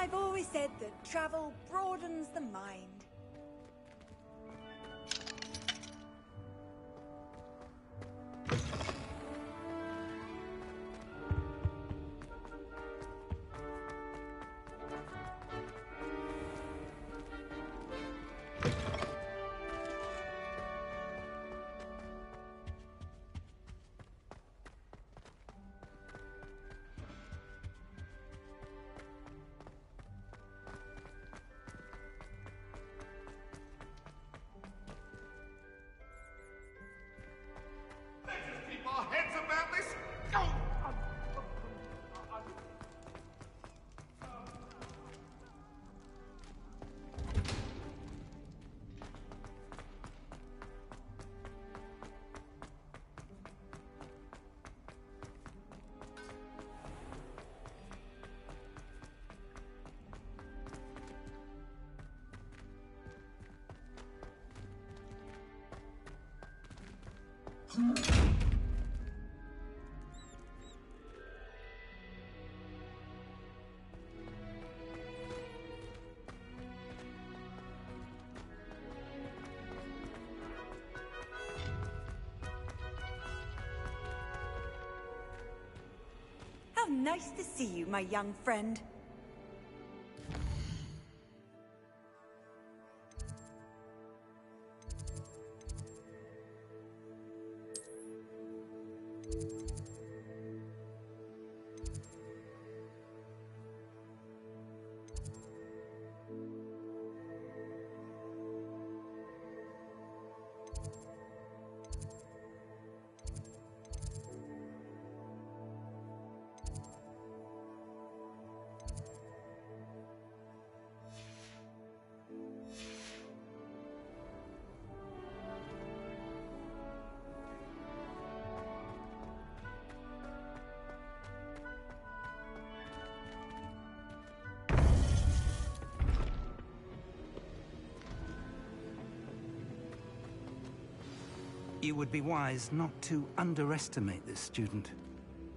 I've always said that travel broadens the mind. How nice to see you, my young friend. You would be wise not to underestimate this student.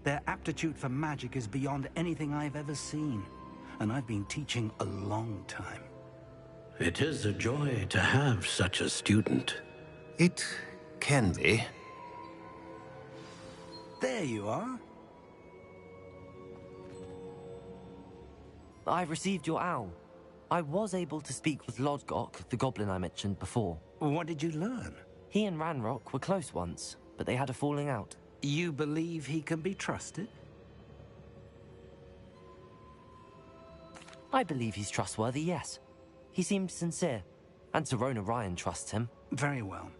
Their aptitude for magic is beyond anything I've ever seen, and I've been teaching a long time. It is a joy to have such a student. It can be. There you are. I received your owl. I was able to speak with Lodgok, the goblin I mentioned before. What did you learn? He and Ranrock were close once, but they had a falling out. You believe he can be trusted? I believe he's trustworthy, yes. He seemed sincere, and Serona Ryan trusts him. Very well.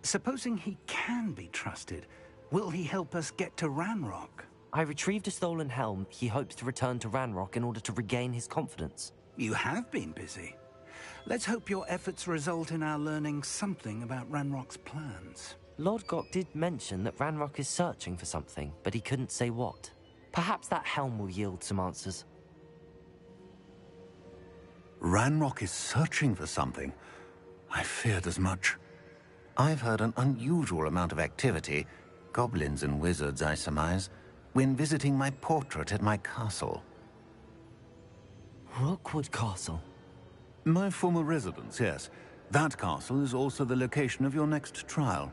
Supposing he can be trusted, will he help us get to Ranrock? I retrieved a stolen helm. He hopes to return to Ranrock in order to regain his confidence. You have been busy. Let's hope your efforts result in our learning something about Ranrock's plans. Lodgok did mention that Ranrock is searching for something, but he couldn't say what. Perhaps that helm will yield some answers. Ranrock is searching for something. I feared as much. I've heard an unusual amount of activity, goblins and wizards, I surmise, when visiting my portrait at my castle. Rookwood Castle? My former residence, yes. That castle is also the location of your next trial.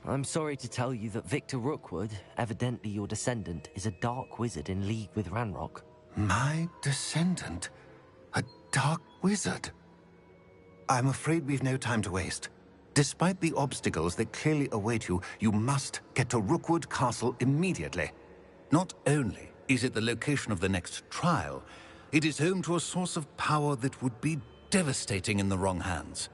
I'm sorry to tell you that Victor Rookwood, evidently your descendant, is a dark wizard in league with Ranrock. My descendant? A dark wizard? I'm afraid we've no time to waste. Despite the obstacles that clearly await you, you must get to Rookwood Castle immediately. Not only is it the location of the next trial, it is home to a source of power that would be devastating in the wrong hands.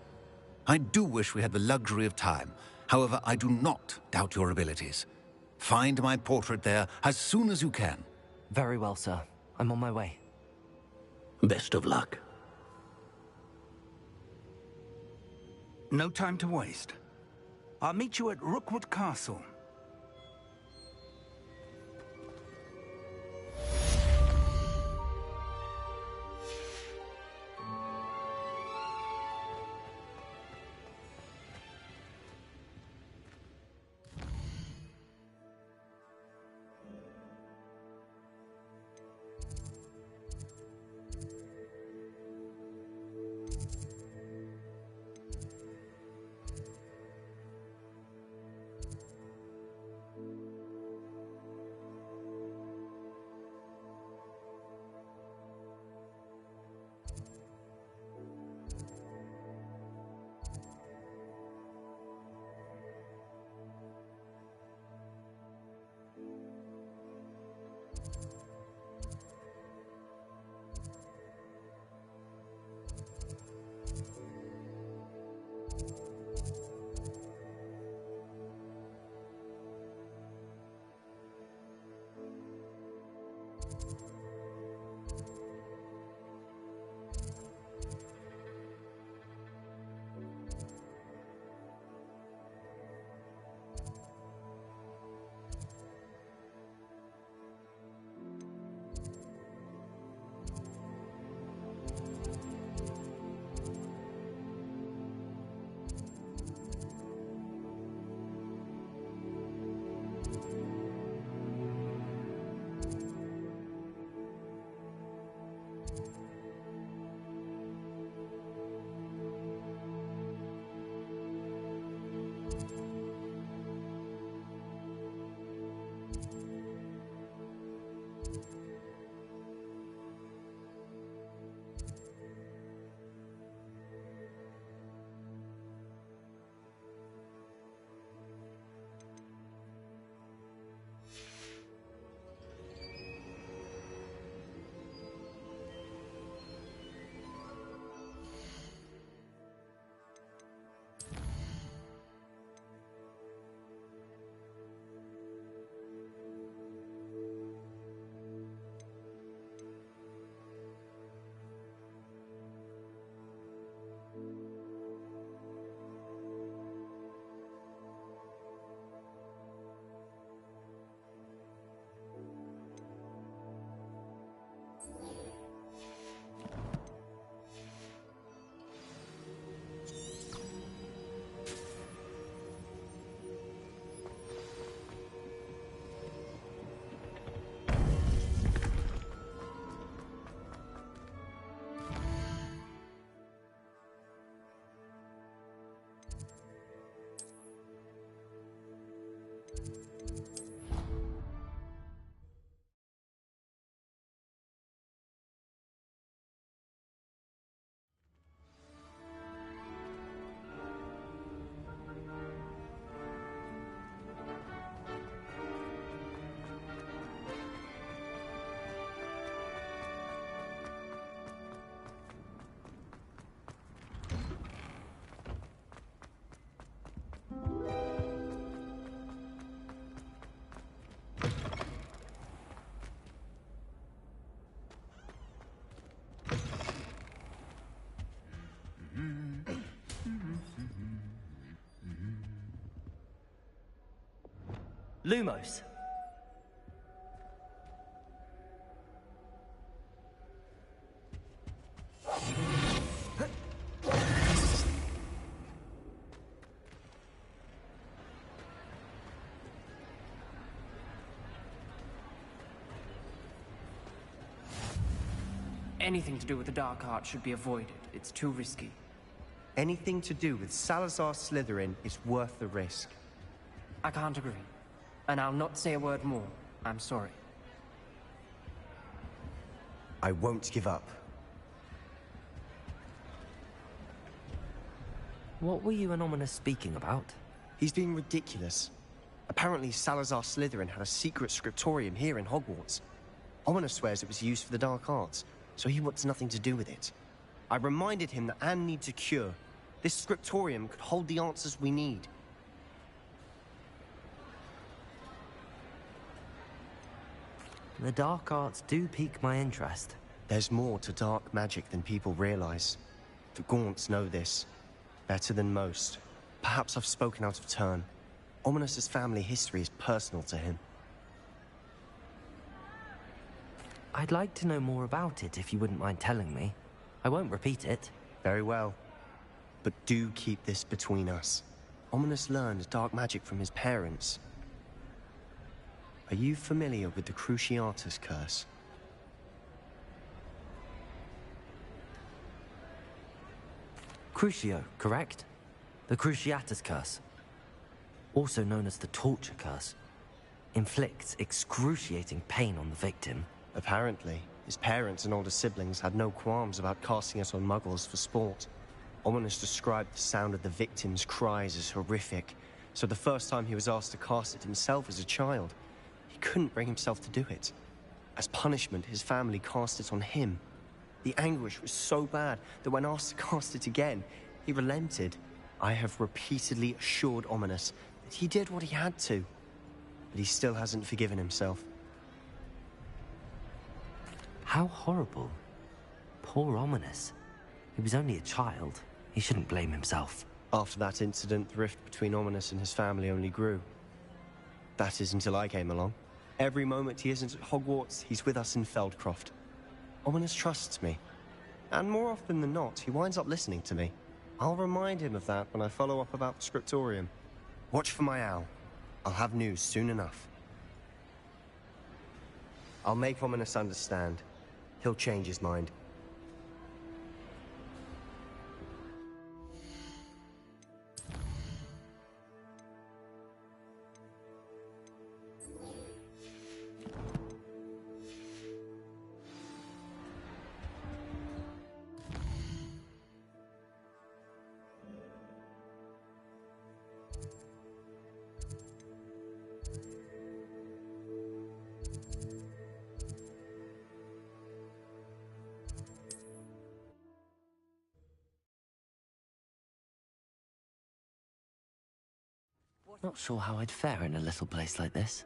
I do wish we had the luxury of time. However, I do not doubt your abilities. Find my portrait there as soon as you can. Very well, sir. I'm on my way. Best of luck. No time to waste. I'll meet you at Rookwood Castle. Lumos. Anything to do with the dark arts should be avoided. It's too risky. Anything to do with Salazar Slytherin is worth the risk. I can't agree. And I'll not say a word more. I'm sorry. I won't give up. What were you and Ominous speaking about? He's being ridiculous. Apparently Salazar Slytherin had a secret scriptorium here in Hogwarts. Ominous swears it was used for the dark arts, so he wants nothing to do with it. I reminded him that Anne needs a cure. This scriptorium could hold the answers we need. The dark arts do pique my interest. There's more to dark magic than people realize. The Gaunts know this. Better than most. Perhaps I've spoken out of turn. Ominous's family history is personal to him. I'd like to know more about it if you wouldn't mind telling me. I won't repeat it. Very well. But do keep this between us. Ominous learned dark magic from his parents. Are you familiar with the Cruciatus Curse? Crucio, correct? The Cruciatus Curse. Also known as the Torture Curse. Inflicts excruciating pain on the victim. Apparently, his parents and older siblings had no qualms about casting it on muggles for sport. Ominous described the sound of the victim's cries as horrific, so the first time he was asked to cast it himself as a child, he couldn't bring himself to do it. As punishment, his family cast it on him. The anguish was so bad that when asked to cast it again, he relented. I have repeatedly assured Ominous that he did what he had to, but he still hasn't forgiven himself. How horrible. Poor Ominous. He was only a child. He shouldn't blame himself. After that incident, the rift between Ominous and his family only grew. That is until I came along. Every moment he isn't at Hogwarts, he's with us in Feldcroft. Ominous trusts me. And more often than not, he winds up listening to me. I'll remind him of that when I follow up about the scriptorium. Watch for my owl. I'll have news soon enough. I'll make Ominous understand. He'll change his mind. Not sure how I'd fare in a little place like this.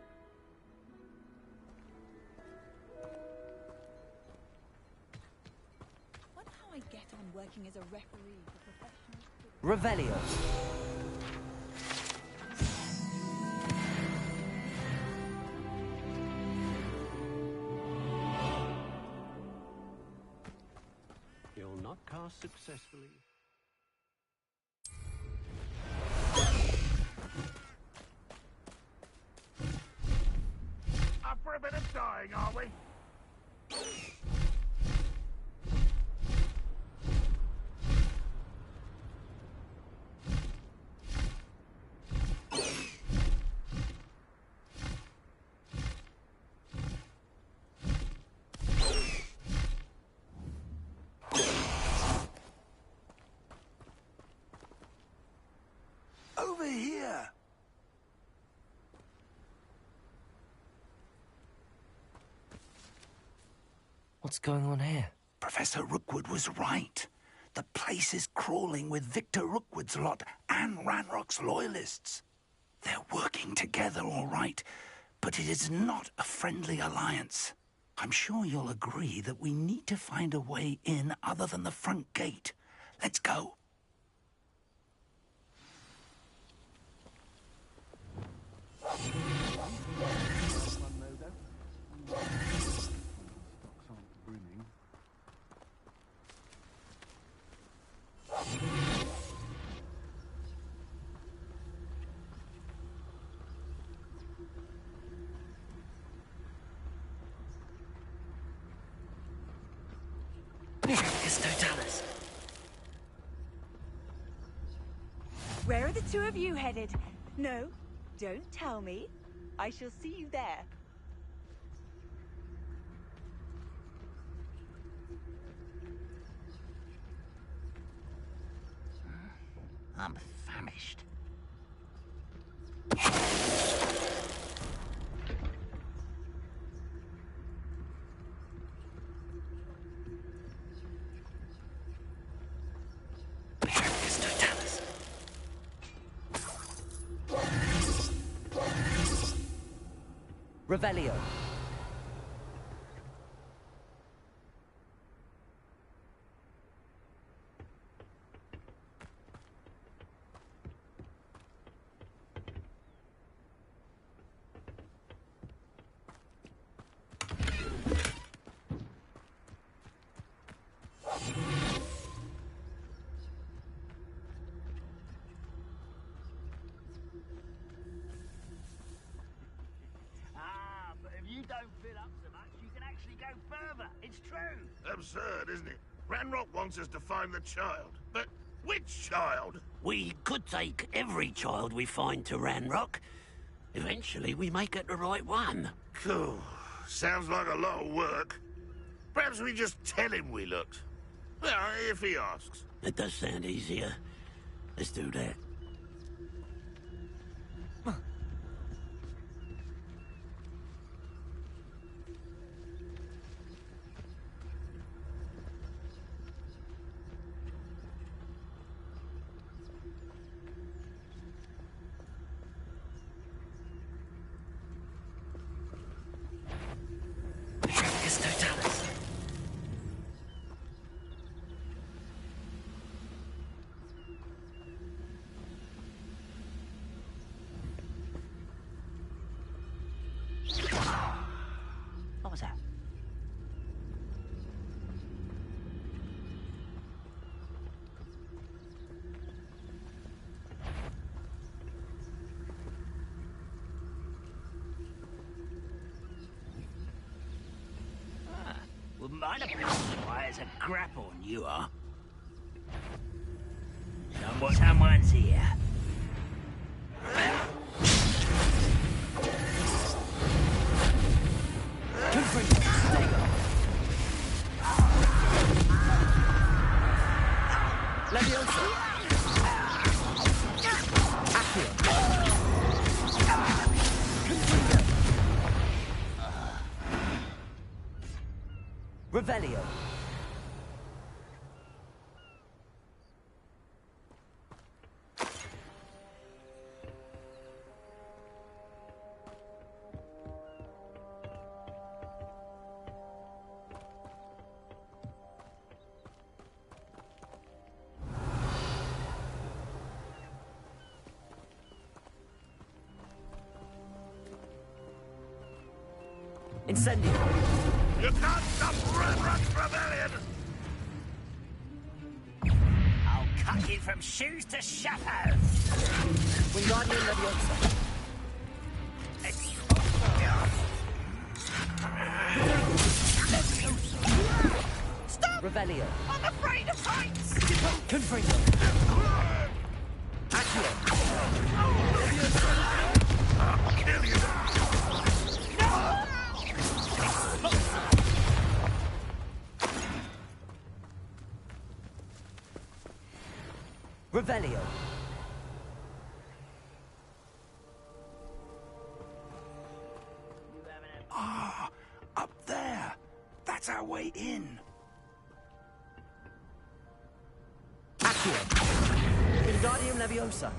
Wonder how I get on working as a referee for professional... Revelio. You'll not cast successfully. Up for a bit of dying, are we? Over here! What's going on here? Professor Rookwood was right. The place is crawling with Victor Rookwood's lot and Ranrock's loyalists. They're working together, all right, but it is not a friendly alliance. I'm sure you'll agree that we need to find a way in other than the front gate. Let's go. Practice Totalis. Where are the two of you headed? No, don't tell me. I shall see you there. I'm famished. Practice Totalis. Revelio. But if you don't fill up so much, you can actually go further. It's true. Absurd, isn't it? Ranrock wants us to find the child. But which child? We could take every child we find to Ranrock. Eventually, we may get the right one. Cool. Sounds like a lot of work. Perhaps we just tell him we looked. Well, if he asks. It does sound easier. Let's do that. Practice Totalis. What was that? Well, mine have been quiet as a grapple, and you are. Someone's here. Leviosa. Accio. Revelio. Incendio. You can't stop Ranrock's rebellion! I'll cut you from shoes to shadow. Wingardium Leviosa. Stop! Revelio. I'm afraid of heights! Confringo. Accio. I'll kill you! Revelio. Ah, up there. That's our way in. Accio. Wingardium Leviosa.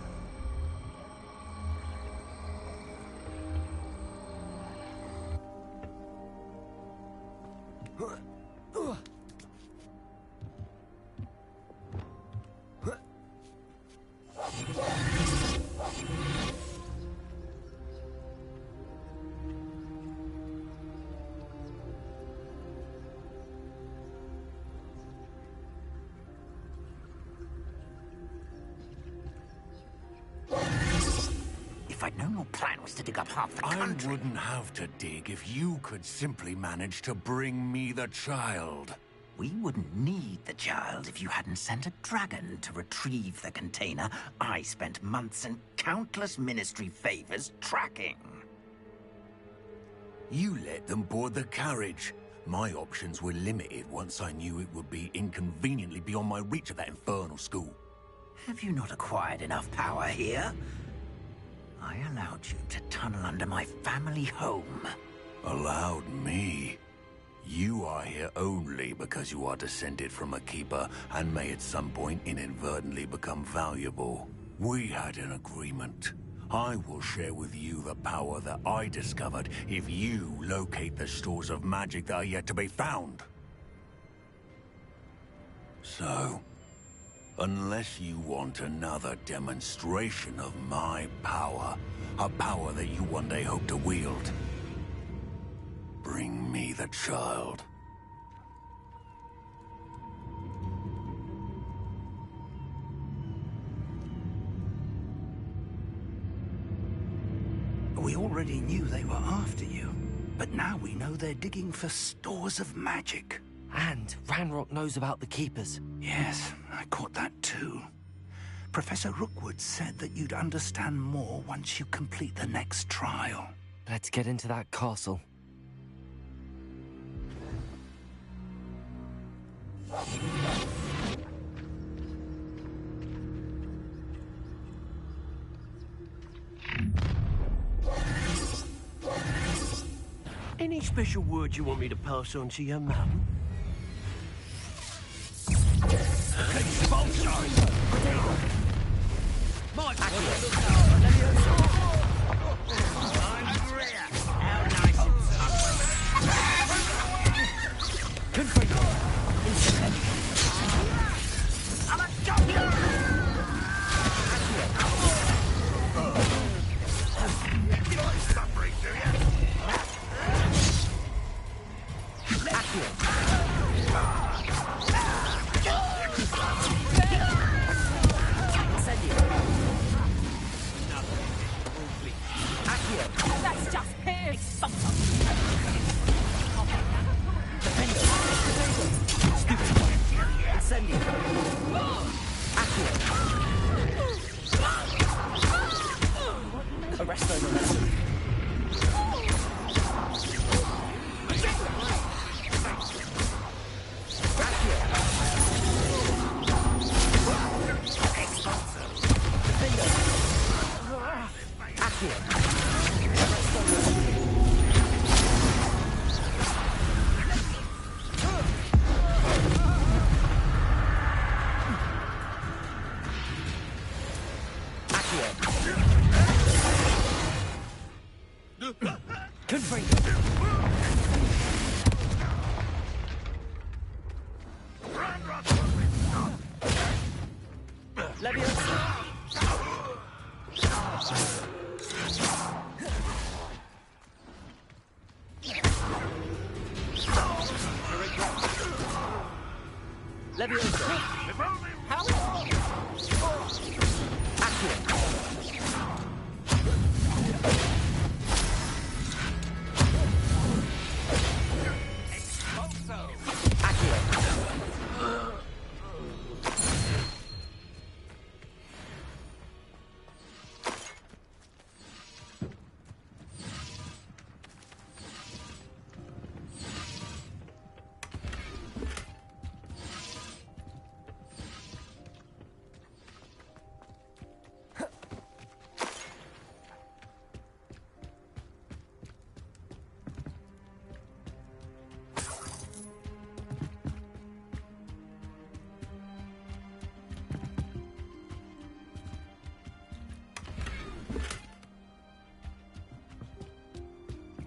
If I'd known your plan was to dig up half the I country... wouldn't have to dig if you could simply manage to bring me the child. We wouldn't need the child if you hadn't sent a dragon to retrieve the container I spent months and countless ministry favors tracking. You let them board the carriage. My options were limited once I knew it would be inconveniently beyond my reach at that infernal school. Have you not acquired enough power here? I allowed you to tunnel under my family home. Allowed me? You are here only because you are descended from a keeper and may at some point inadvertently become valuable. We had an agreement. I will share with you the power that I discovered if you locate the stores of magic that are yet to be found. So, unless you want another demonstration of my power, a power that you one day hope to wield, bring me the child. We already knew they were after you, but now we know they're digging for stores of magic. And Ranrock knows about the Keepers. Yes, I caught that too. Professor Rookwood said that you'd understand more once you complete the next trial. Let's get into that castle. Any special words you want me to pass on to your mum? That's just piss! Arresto momentum.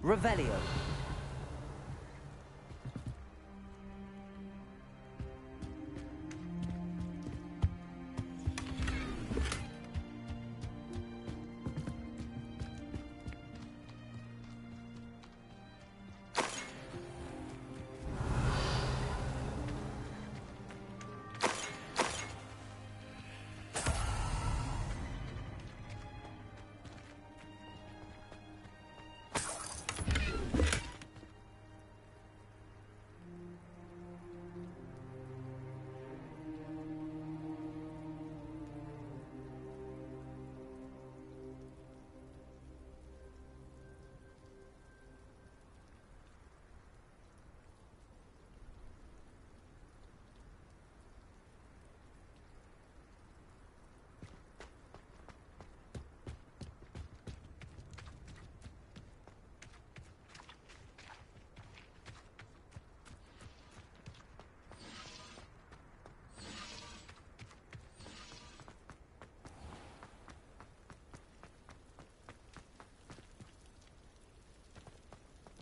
Revelio.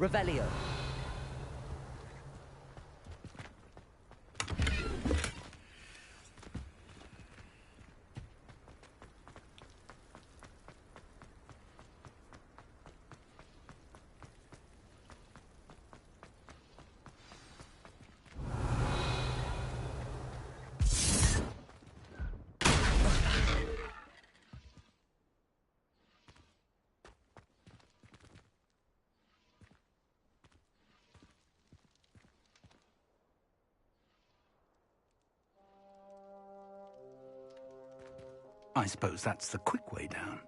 Revelio. I suppose that's the quick way down.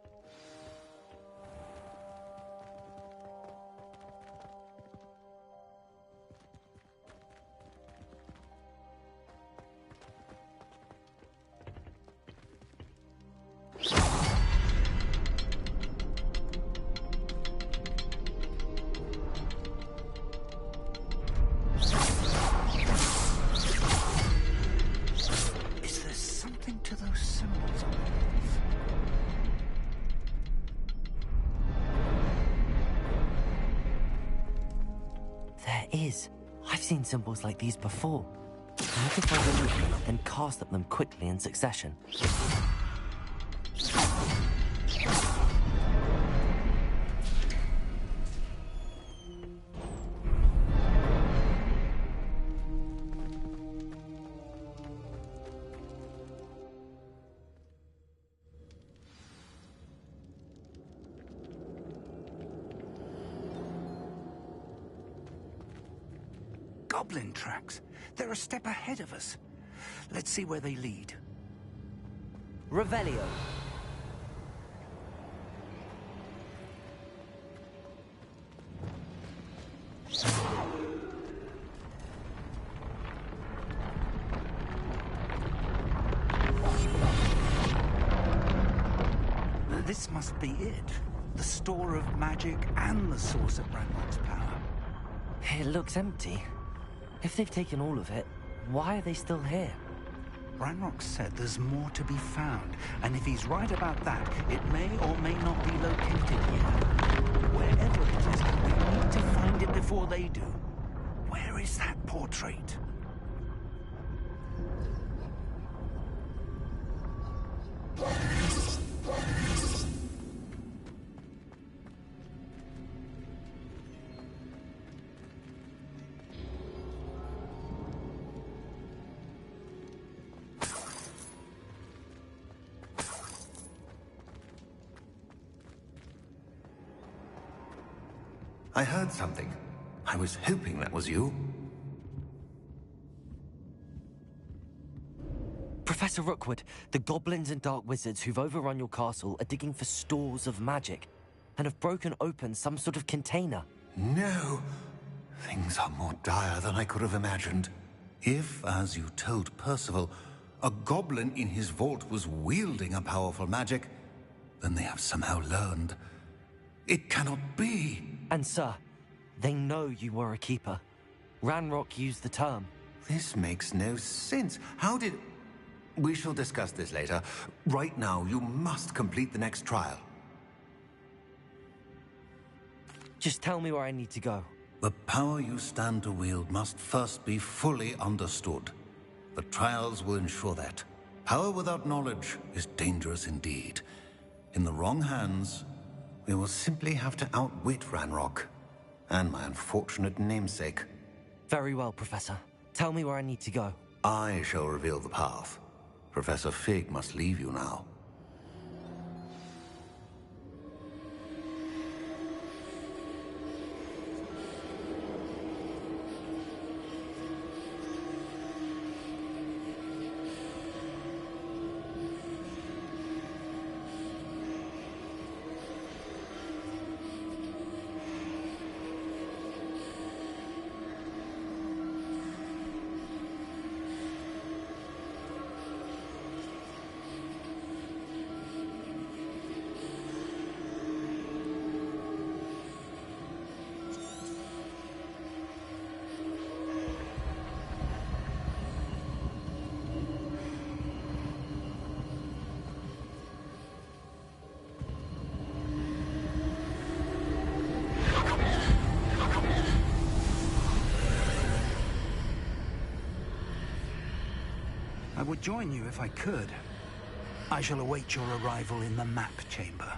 Is there something to those symbols on the walls? There is. I've seen symbols like these before. What if I remove them, then cast at them quickly in succession? Goblin tracks. They're a step ahead of us. Let's see where they lead. Revelio. This must be it. The store of magic and the source of Ranrock's power. It looks empty. If they've taken all of it, why are they still here? Ranrock said there's more to be found, and if he's right about that, it may or may not be located here. Wherever it is, we need to find it before they do. Where is that portrait? I heard something. I was hoping that was you. Professor Rookwood, the goblins and dark wizards who've overrun your castle are digging for stores of magic and have broken open some sort of container. No. Things are more dire than I could have imagined. If, as you told Percival, a goblin in his vault was wielding a powerful magic, then they have somehow learned. It cannot be. And sir, they know you were a keeper. Ranrock used the term. This makes no sense. How did... We shall discuss this later. Right now, you must complete the next trial. Just tell me where I need to go. The power you stand to wield must first be fully understood. The trials will ensure that. Power without knowledge is dangerous indeed. In the wrong hands, we will simply have to outwit Ranrock and my unfortunate namesake. Very well, Professor. Tell me where I need to go. I shall reveal the path. Professor Fig must leave you now. I would join you if I could. I shall await your arrival in the map chamber.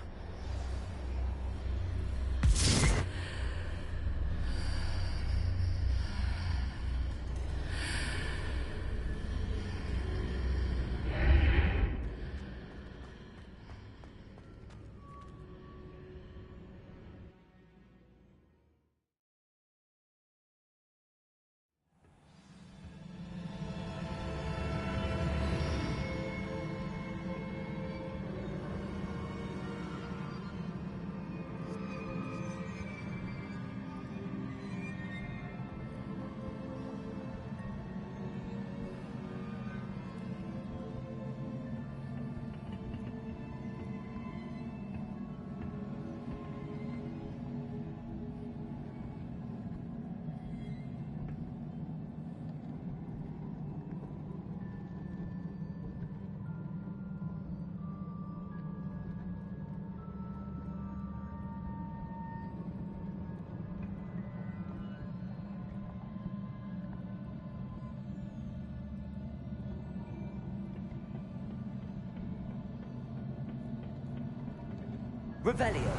Revelio.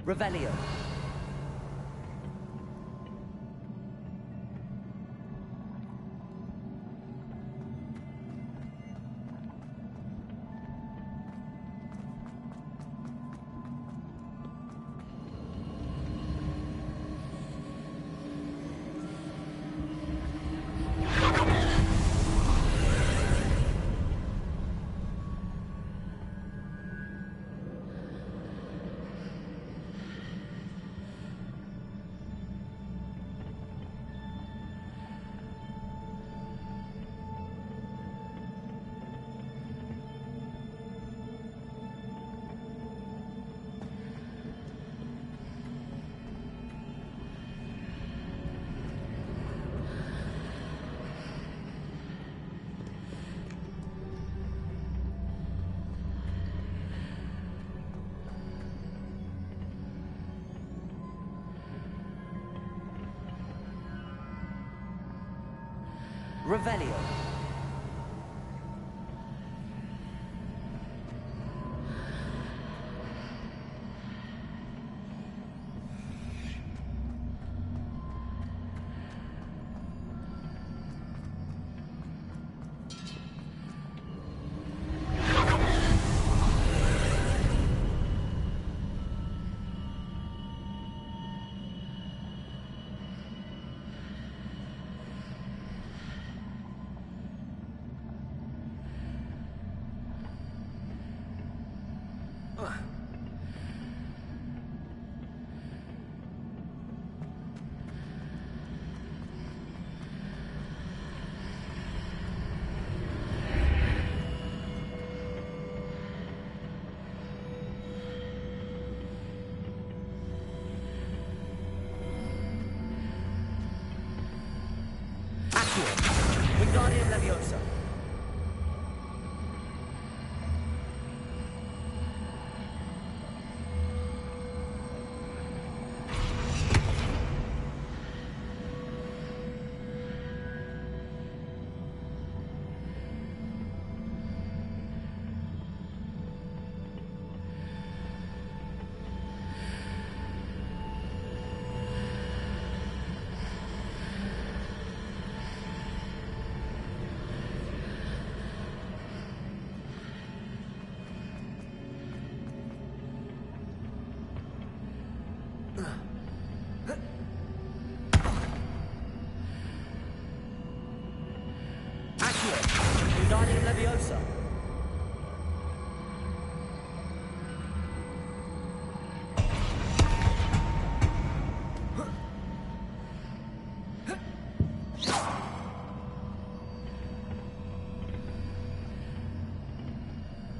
Revelio. Revelio. Wingardium Leviosa. Wingardium Leviosa.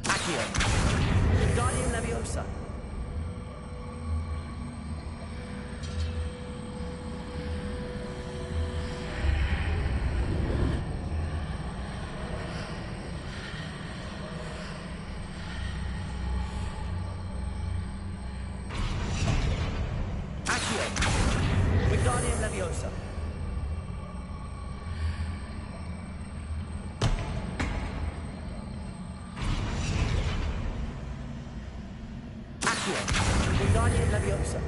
Accio. Wingardium Leviosa. Wingardium Leviosa.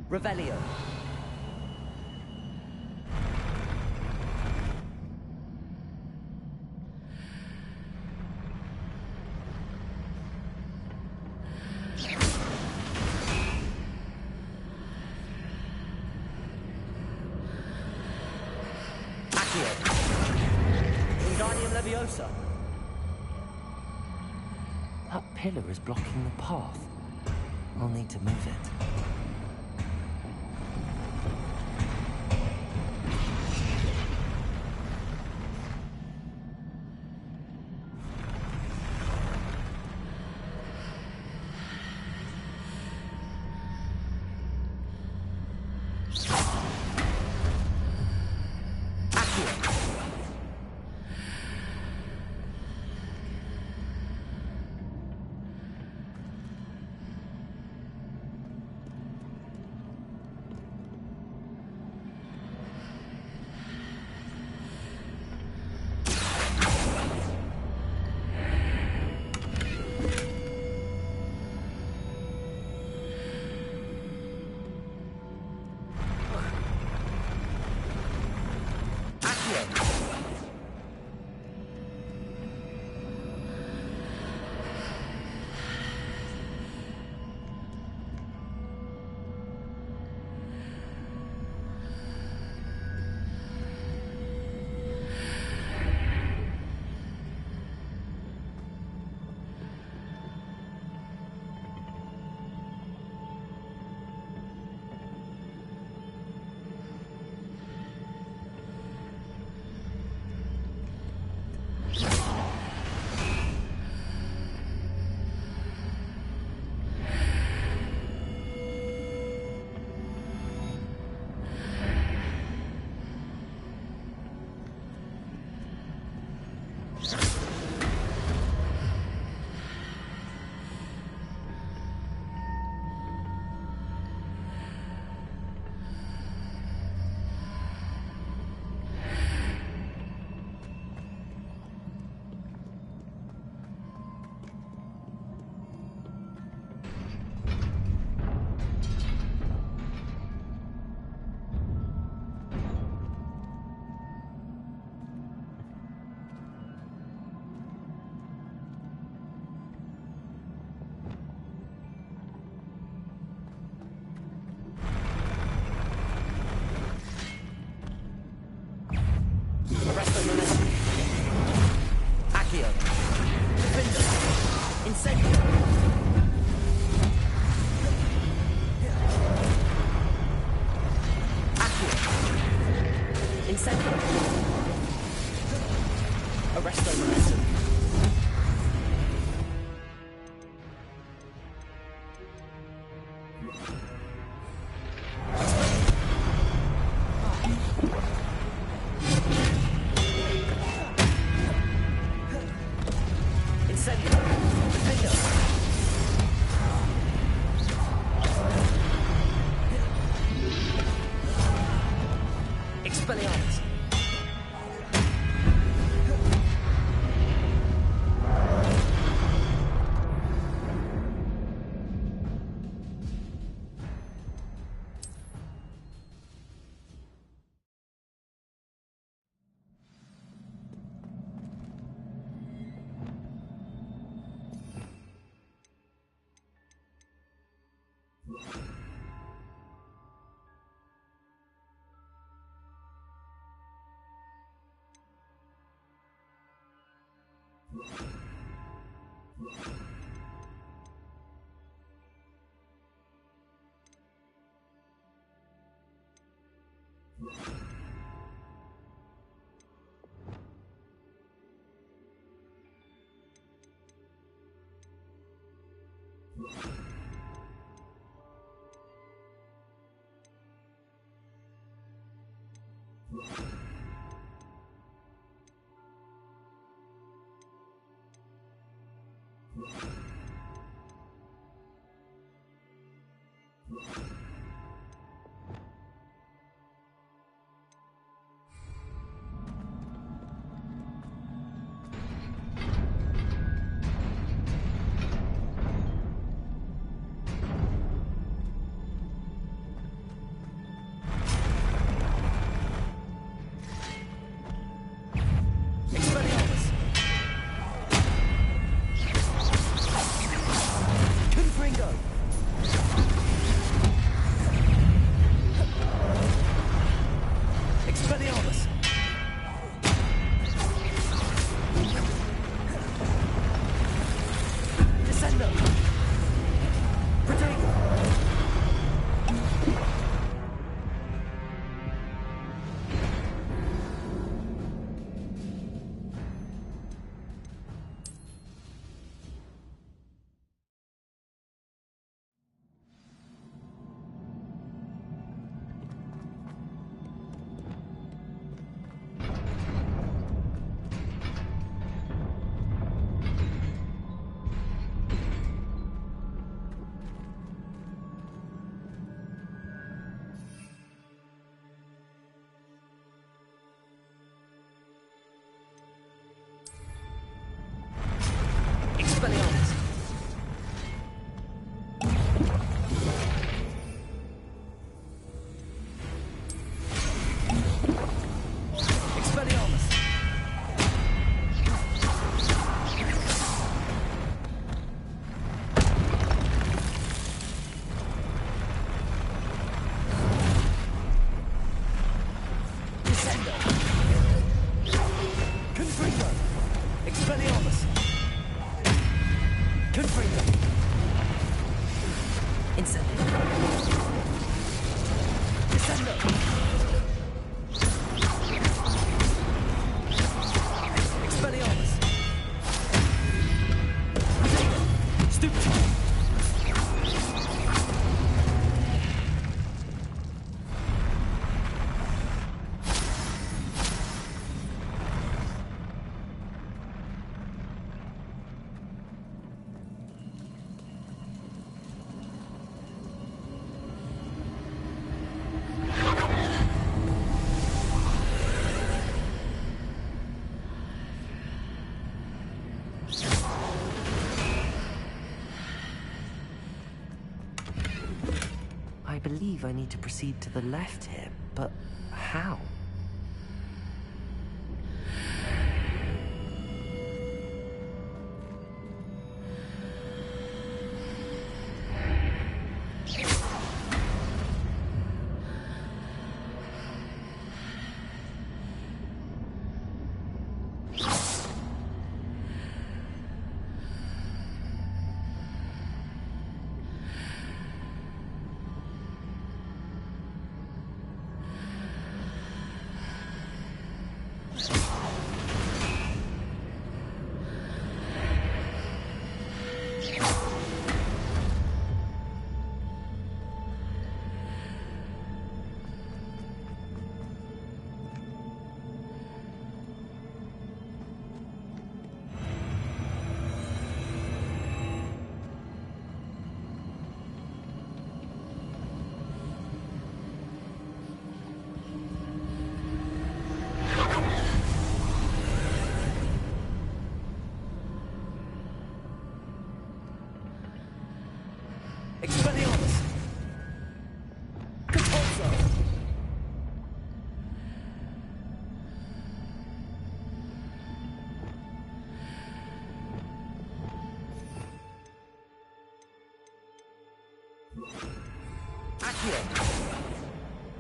Revelio. Accio. Wingardium Leviosa. That pillar is blocking the path. I'll need to move it. Expelliarmus. You I believe I need to proceed to the left here, but how?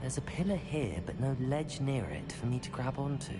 There's a pillar here, but no ledge near it for me to grab onto.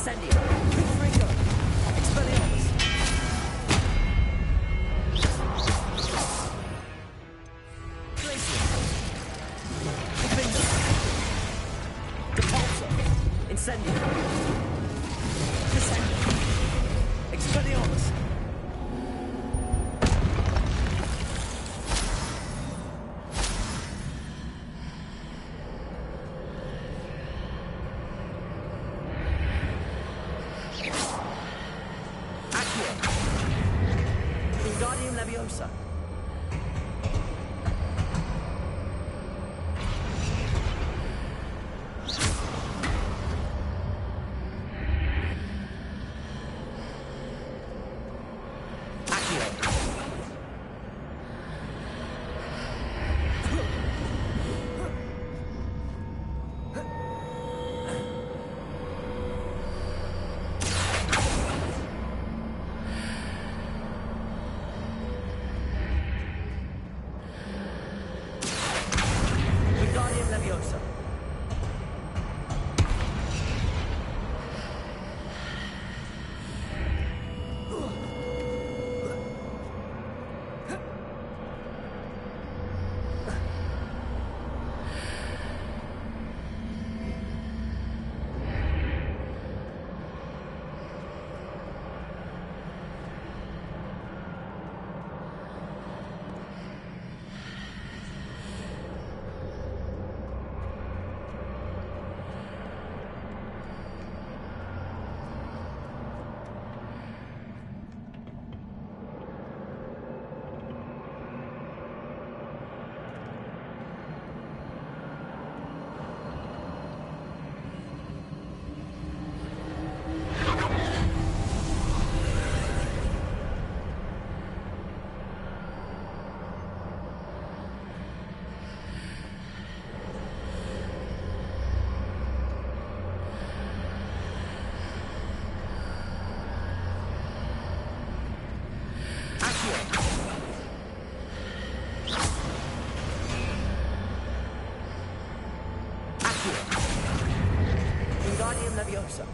Incendio. Confringo. Expelliarmus. Glacier. Confringo. Depulso. Incendio. Descendo. Expelliarmus. Wingardium Leviosa. Wingardium Leviosa. Wingardium Leviosa.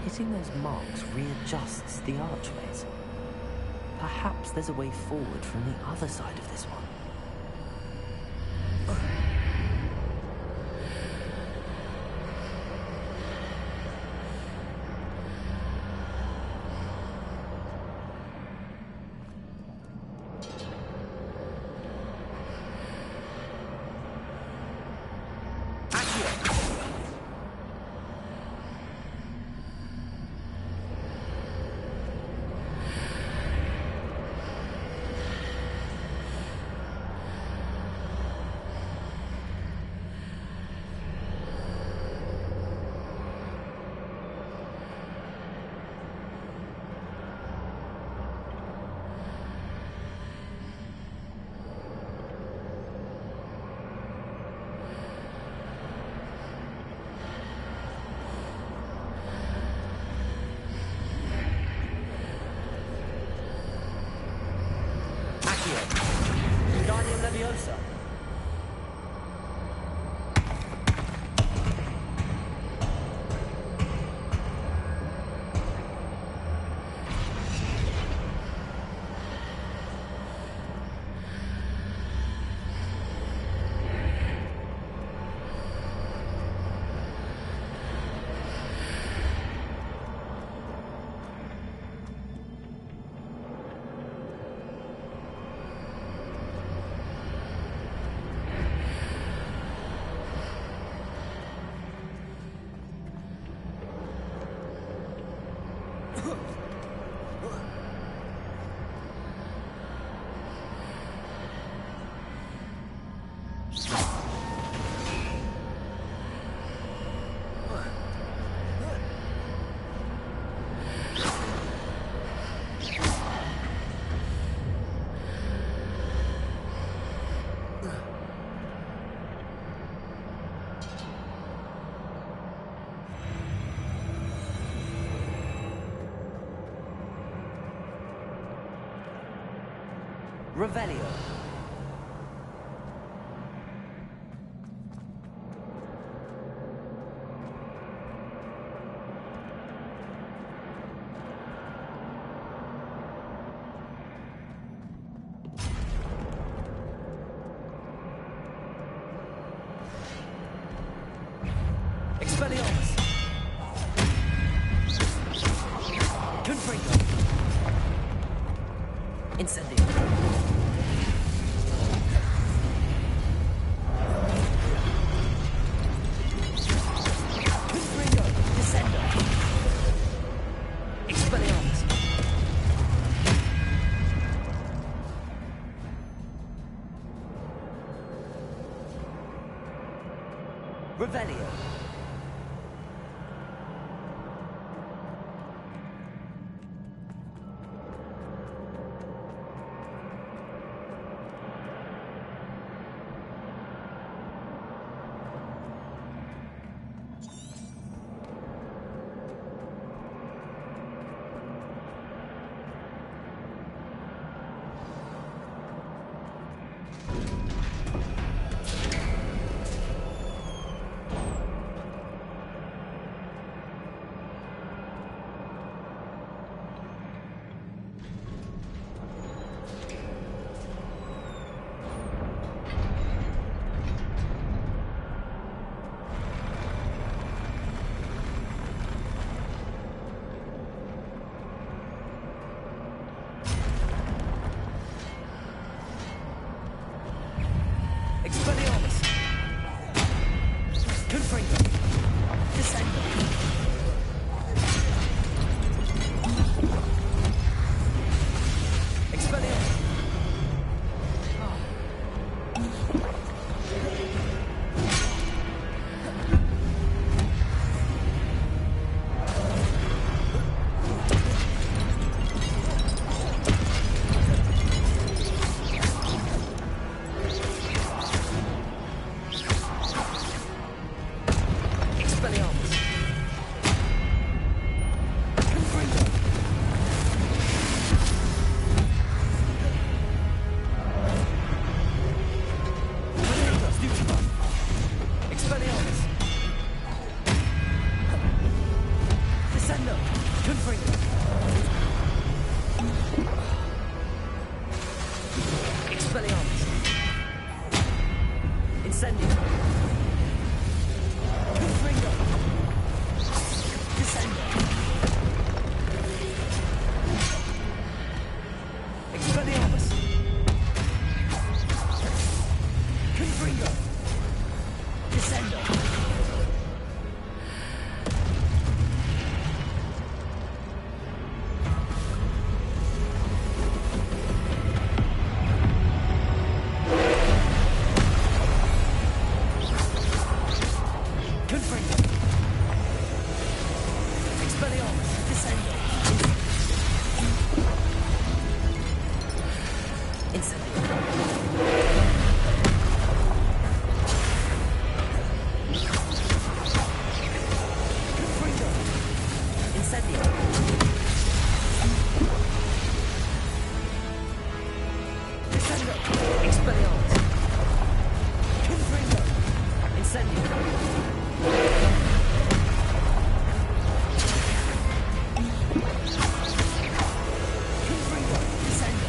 Hitting those marks readjusts the archways. Perhaps there's a way forward from the other side of this one. Wingardium Leviosa. Revelio. Expelliarmus. Confringo. Incendio. Confringo. Descendo. Expelliarmus. Revelio. Expelliarmus. Confringo. Descendo. Expelliarmus. Expelliarmus. Confringo. Confringo. Stupefy. Expelliarmus. Descendo. Confringo. Expelliarmus. Incendio. Confringo. Descendo. Expelliarmus. Confringo. Descendo. Confringo. Expelliarmus. Descendo. Incendio. Confringo. Incendio. Descendo. Expelliarmus. Confringo. Incendio. Confringo. Descendo.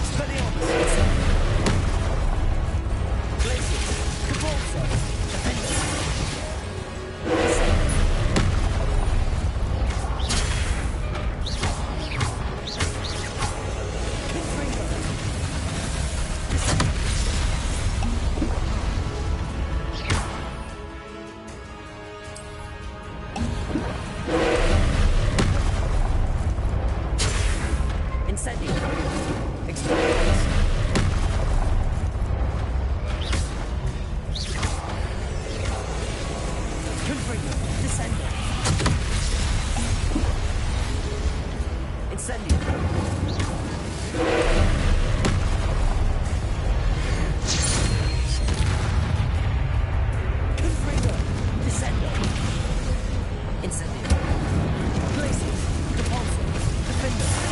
Expelliarmus. Incendio. Glacius. Cabalzo. Defender. Descendo. Confringo. Descendo. Incendio. Expelliarmus. Confringo. Descendo. Incendio. Confringo. Descendo. Incendio. Glacius. Cabalzo. Defender.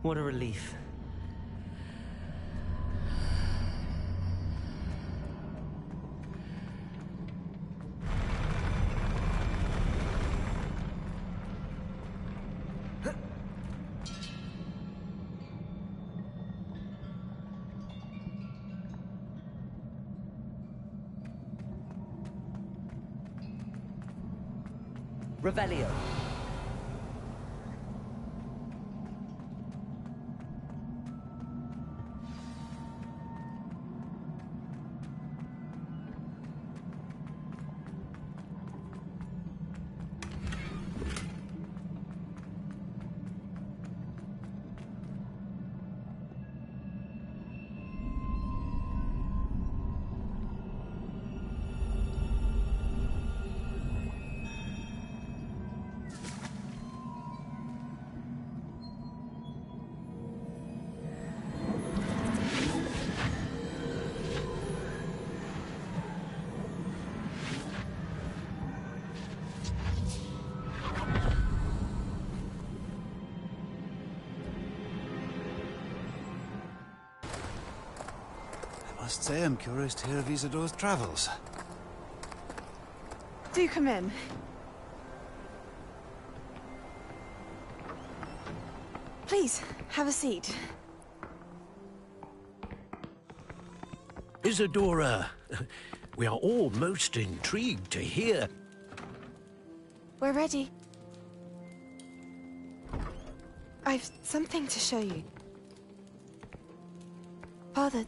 What a relief. Revelio. I must say I'm curious to hear of Isidore's travels. Do come in. Please, have a seat. Isadora, we are all most intrigued to hear. We're ready. I've something to show you. Father,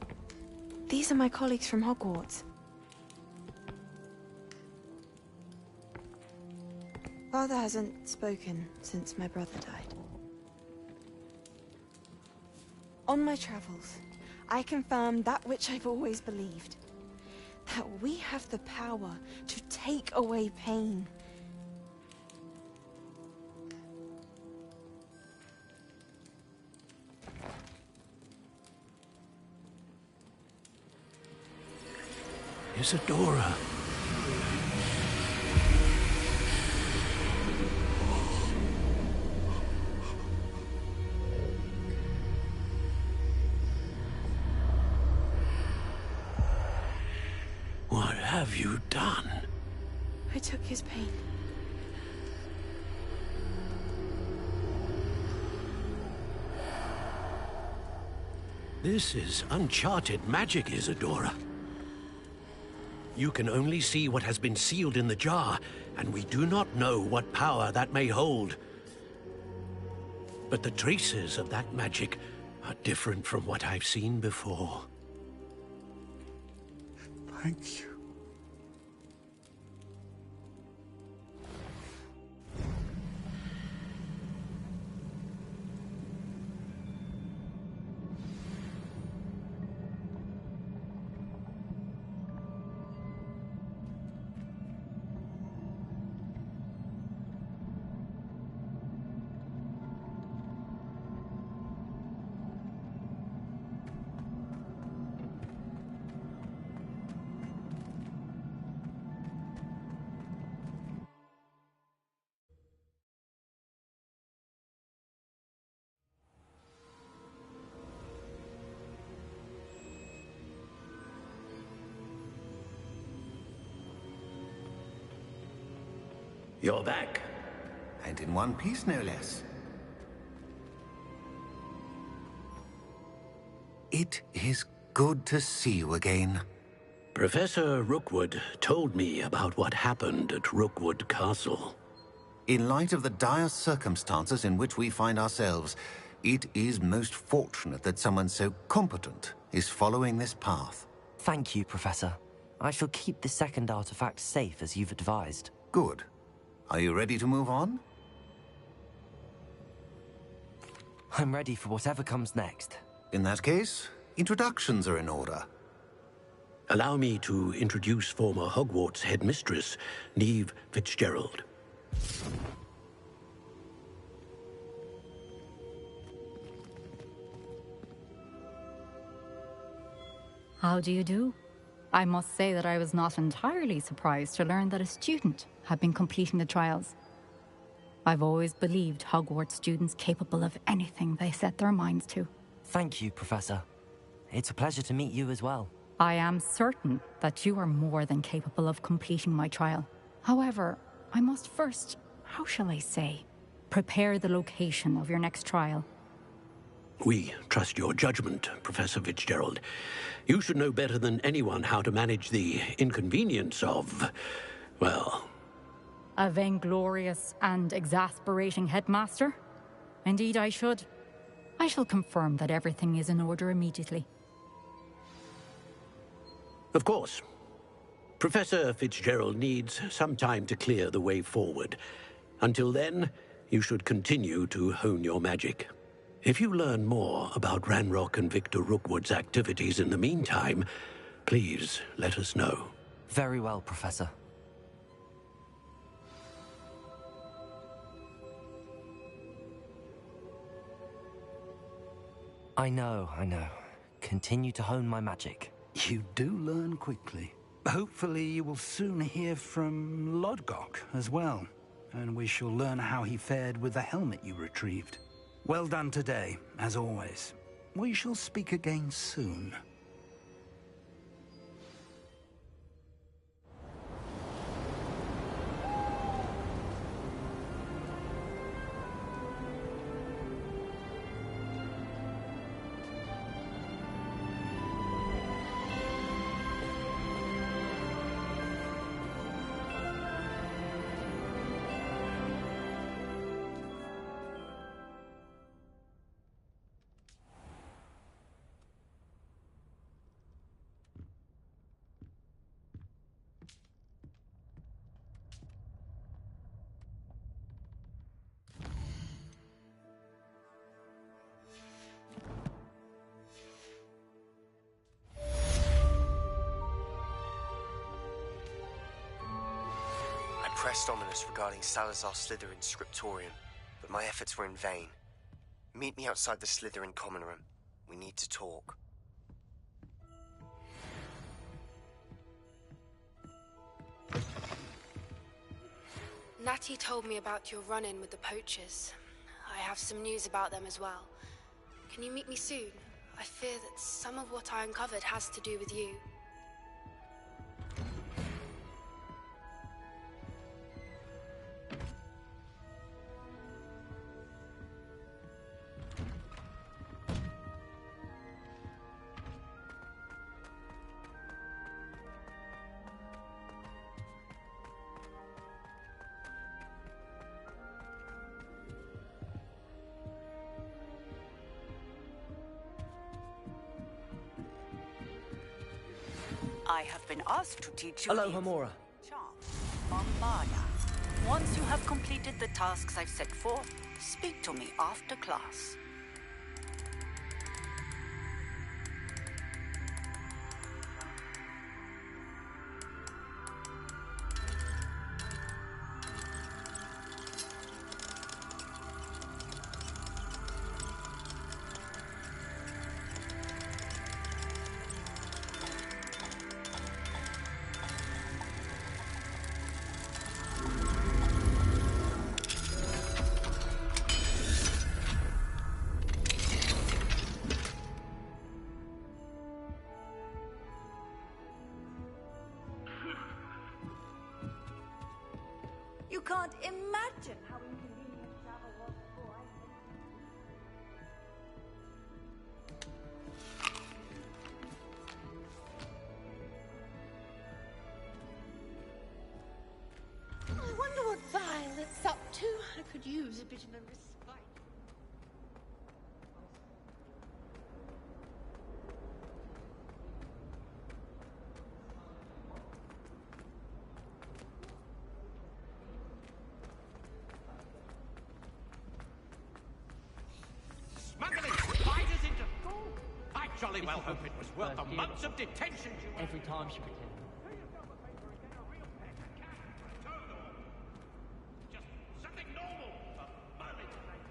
these are my colleagues from Hogwarts. Father hasn't spoken since my brother died. On my travels, I confirmed that which I've always believed. That we have the power to take away pain. Isadora. What have you done? I took his pain. This is uncharted magic, Isadora. You can only see what has been sealed in the jar, and we do not know what power that may hold. But the traces of that magic are different from what I've seen before. Thank you. You're back. And in one piece, no less. It is good to see you again. Professor Rookwood told me about what happened at Rookwood Castle. In light of the dire circumstances in which we find ourselves, it is most fortunate that someone so competent is following this path. Thank you, Professor. I shall keep the second artifact safe as you've advised. Good. Are you ready to move on? I'm ready for whatever comes next. In that case, introductions are in order. Allow me to introduce former Hogwarts headmistress, Neve Fitzgerald. How do you do? I must say that I was not entirely surprised to learn that a student had been completing the trials. I've always believed Hogwarts students capable of anything they set their minds to. Thank you, Professor. It's a pleasure to meet you as well. I am certain that you are more than capable of completing my trial. However, I must first, how shall I say, prepare the location of your next trial. We trust your judgment, Professor Fitzgerald. You should know better than anyone how to manage the inconvenience of, well... A vainglorious and exasperating headmaster? Indeed I should. I shall confirm that everything is in order immediately. Of course. Professor Fitzgerald needs some time to clear the way forward. Until then, you should continue to hone your magic. If you learn more about Ranrock and Victor Rookwood's activities in the meantime, please let us know. Very well, Professor. I know. Continue to hone my magic. You do learn quickly. Hopefully you will soon hear from Lodgok as well, and we shall learn how he fared with the helmet you retrieved. Well done today, as always. We shall speak again soon. I pressed Ominous regarding Salazar Slytherin's scriptorium, but my efforts were in vain. Meet me outside the Slytherin common room. We need to talk. Natty told me about your run-in with the poachers. I have some news about them as well. Can you meet me soon? I fear that some of what I uncovered has to do with you. I have been asked to teach you. Hello, Hamura. Bombarda. Once you have completed the tasks I've set forth, speak to me after class. You can't imagine how inconvenient travel was before I I wonder what Violet's up to. I could use a bit of a respite. Smuggling spiders into... I jolly well hope it was worth the months of detention you... Every time she pretends. Something normal for Merlin tonight.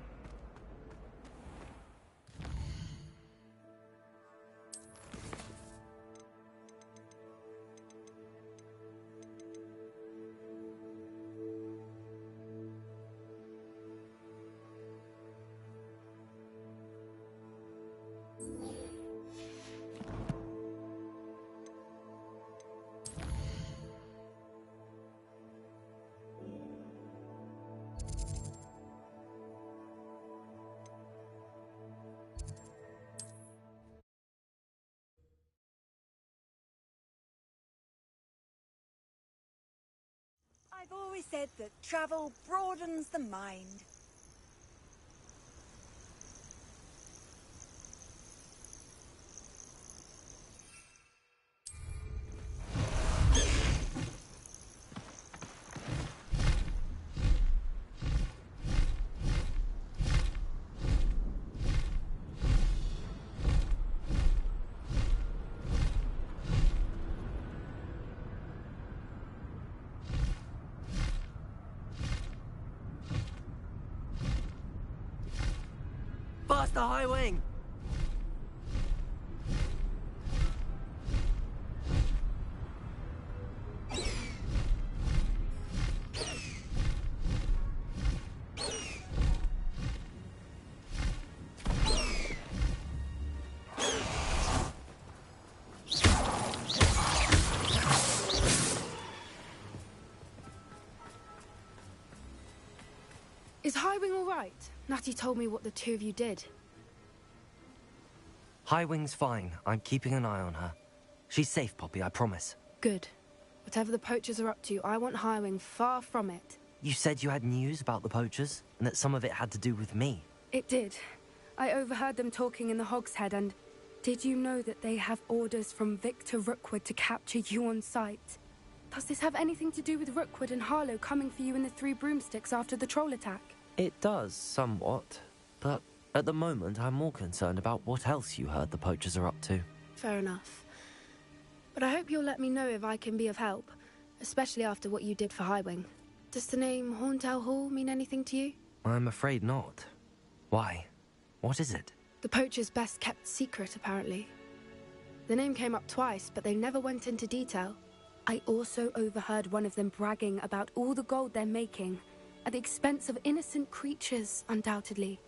always said that travel broadens the mind. Faster, High Wing! Is Highwing all right? Natty told me what the two of you did. High Wing's fine. I'm keeping an eye on her. She's safe, Poppy, I promise. Good. Whatever the poachers are up to, I want Highwing far from it. You said you had news about the poachers, and that some of it had to do with me. It did. I overheard them talking in the Hogshead, and did you know that they have orders from Victor Rookwood to capture you on sight? Does this have anything to do with Rookwood and Harlow coming for you in the Three Broomsticks after the troll attack? It does, somewhat. But at the moment, I'm more concerned about what else you heard the poachers are up to. Fair enough. But I hope you'll let me know if I can be of help, especially after what you did for Highwing. Does the name Horntail Hall mean anything to you? I'm afraid not. Why? What is it? The poachers' best kept secret, apparently. The name came up twice, but they never went into detail. I also overheard one of them bragging about all the gold they're making, at the expense of innocent creatures, undoubtedly.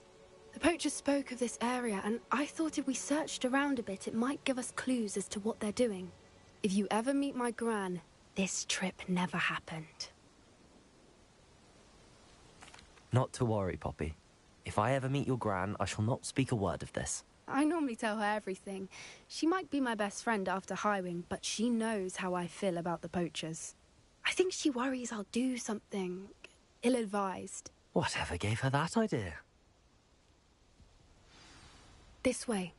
The poachers spoke of this area, and I thought if we searched around a bit, it might give us clues as to what they're doing. If you ever meet my gran, this trip never happened. Not to worry, Poppy. If I ever meet your gran, I shall not speak a word of this. I normally tell her everything. She might be my best friend after Highwing, but she knows how I feel about the poachers. I think she worries I'll do something ill-advised. Whatever gave her that idea? This way.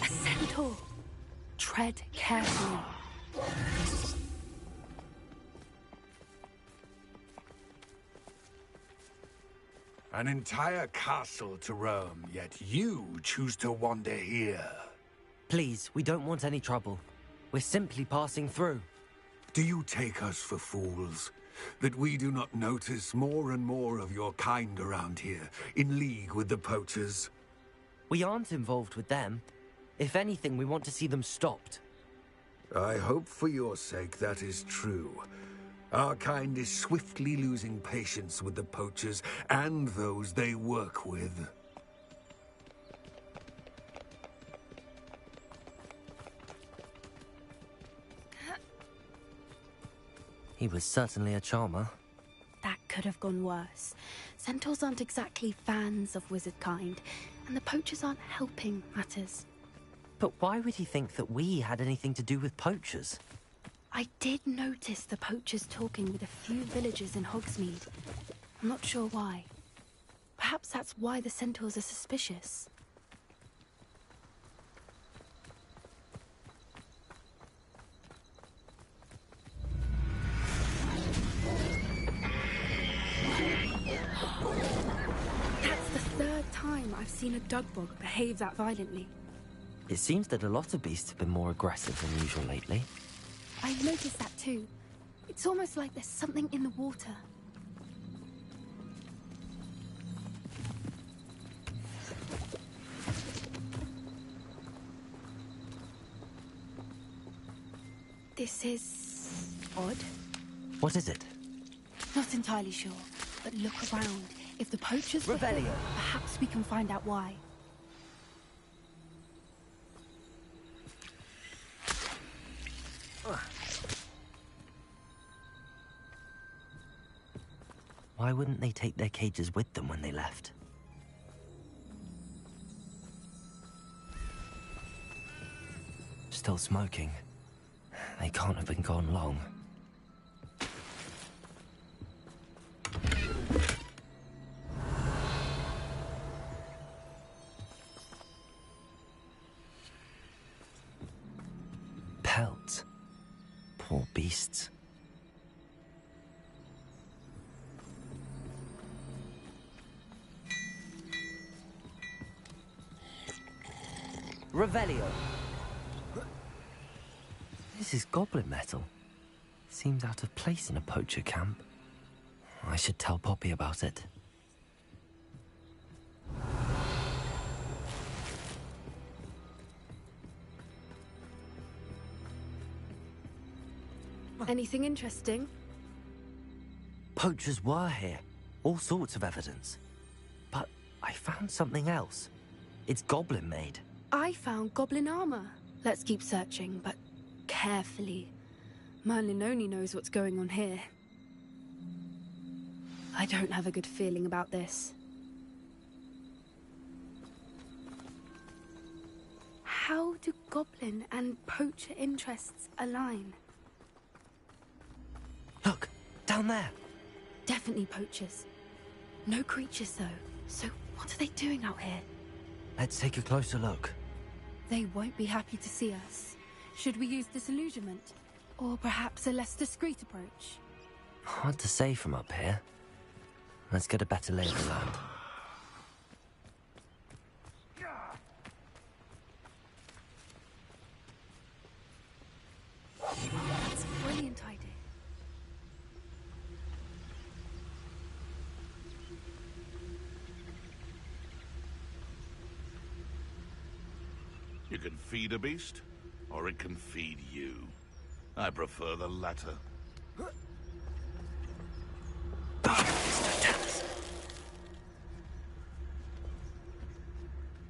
A centaur. Tread carefully. An entire castle to roam, yet you choose to wander here. Please, we don't want any trouble. We're simply passing through. Do you take us for fools? That we do not notice more and more of your kind around here, in league with the poachers? We aren't involved with them. If anything, we want to see them stopped. I hope for your sake that is true. Our kind is swiftly losing patience with the poachers and those they work with. He was certainly a charmer. That could have gone worse. Centaurs aren't exactly fans of wizard kind, and the poachers aren't helping matters. But why would he think that we had anything to do with poachers? I did notice the poachers talking with a few villagers in Hogsmeade. I'm not sure why. Perhaps that's why the centaurs are suspicious. That's the third time I've seen a dugbog behave that violently. It seems that a lot of beasts have been more aggressive than usual lately. I've noticed that too. It's almost like there's something in the water. This is odd. What is it? Not entirely sure, but look around. If the poachers were Revelio. here, perhaps we can find out why. Why wouldn't they take their cages with them when they left? Still smoking. They can't have been gone long. Pelts. Poor beasts. Revelio. This is goblin metal. Seems out of place in a poacher camp. I should tell Poppy about it. Anything interesting? Poachers were here. All sorts of evidence. But I found something else. It's goblin made. I found goblin armor. Let's keep searching, but carefully. Merlin only knows what's going on here. I don't have a good feeling about this. How do goblin and poacher interests align? Look, down there. Definitely poachers. No creatures, though. So what are they doing out here? Let's take a closer look. They won't be happy to see us. Should we use disillusionment? Or perhaps a less discreet approach? Hard to say from up here. Let's get a better lay of the land. That's a brilliant idea. You can feed a beast, or it can feed you. I prefer the latter.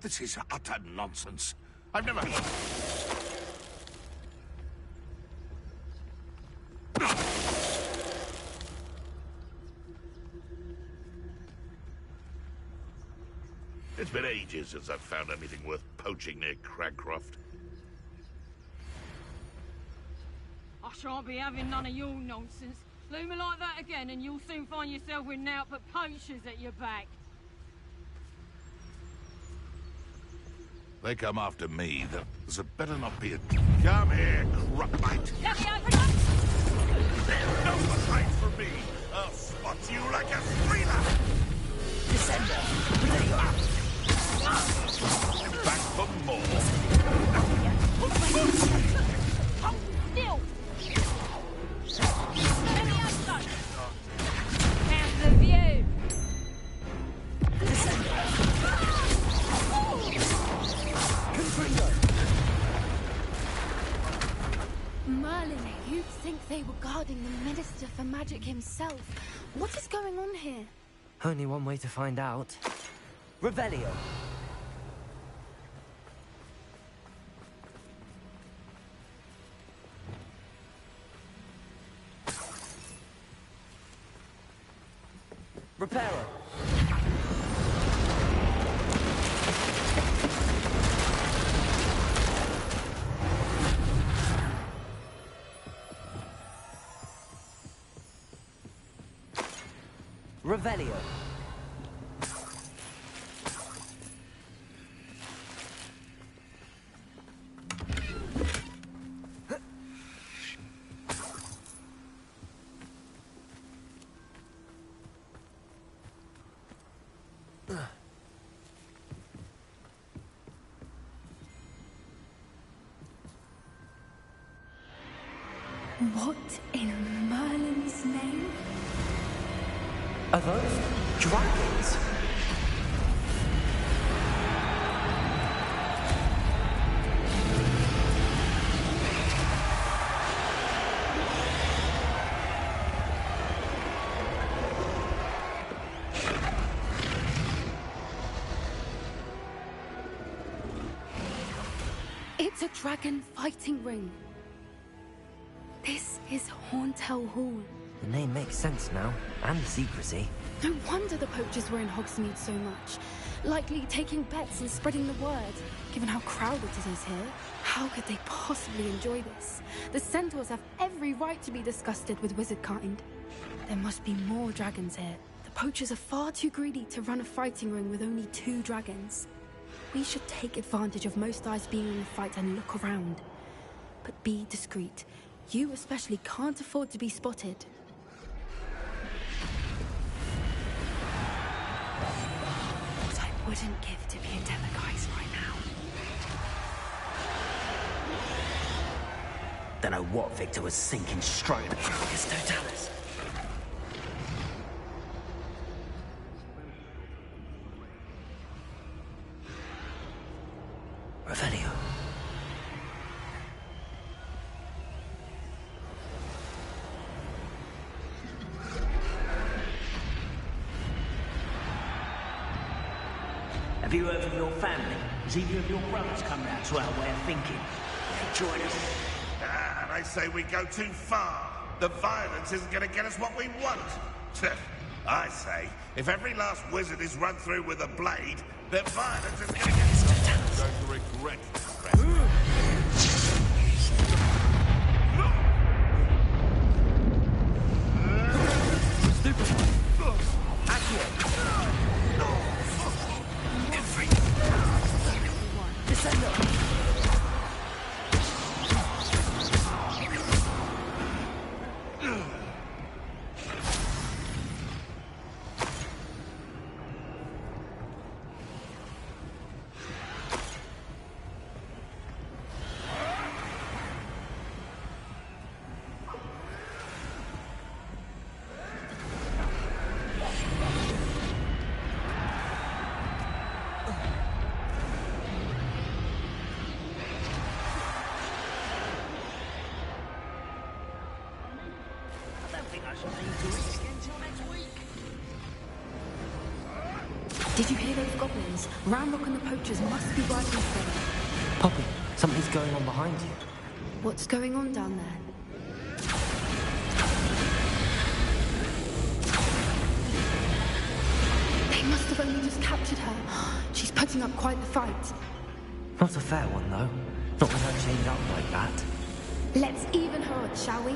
This is utter nonsense. I've never... It's been ages since I've found anything worth poaching near Cragcroft. I shan't be having none of your nonsense. Leave me like that again and you'll soon find yourself with naught but poachers at your back. They come after me, there better not be a... Come here, Crookmite! Let me open up! No one hides from me! I'll spot you like a thriller! Descender, ready up! Back for more! Hold still! Let me outside! How's the view? Merlin, you'd think they were guarding the Minister for Magic himself. What is going on here? Only one way to find out. Revelio. Reparo. Revelio. What in Merlin's name? Are those dragons? It's a dragon fighting ring. This is Hauntel Hall. The name makes sense now, and the secrecy. No wonder the poachers were in Hogsmeade so much. Likely taking bets and spreading the word, given how crowded it is here. How could they possibly enjoy this? The centaurs have every right to be disgusted with wizard kind. There must be more dragons here. The poachers are far too greedy to run a fighting ring with only 2 dragons. We should take advantage of most eyes being on the fight and look around. But be discreet. You especially can't afford to be spotted. What I wouldn't give to be a Demagoise right now. Don't know what Victor was sinking straight in the Crocus Totalis. Revelio. Have you heard from your family? Has either of your brothers come round to our way of thinking? They join us. I say we go too far. The violence isn't going to get us what we want. I say, if every last wizard is run through with a blade, then violence is going to get us. Going to regret. Did you hear those goblins? Ranrock and the poachers must be working together. Poppy, something's going on behind you. What's going on down there? They must have only just captured her. She's putting up quite the fight. Not a fair one, though. Not with her chained up like that. Let's even her odds, shall we?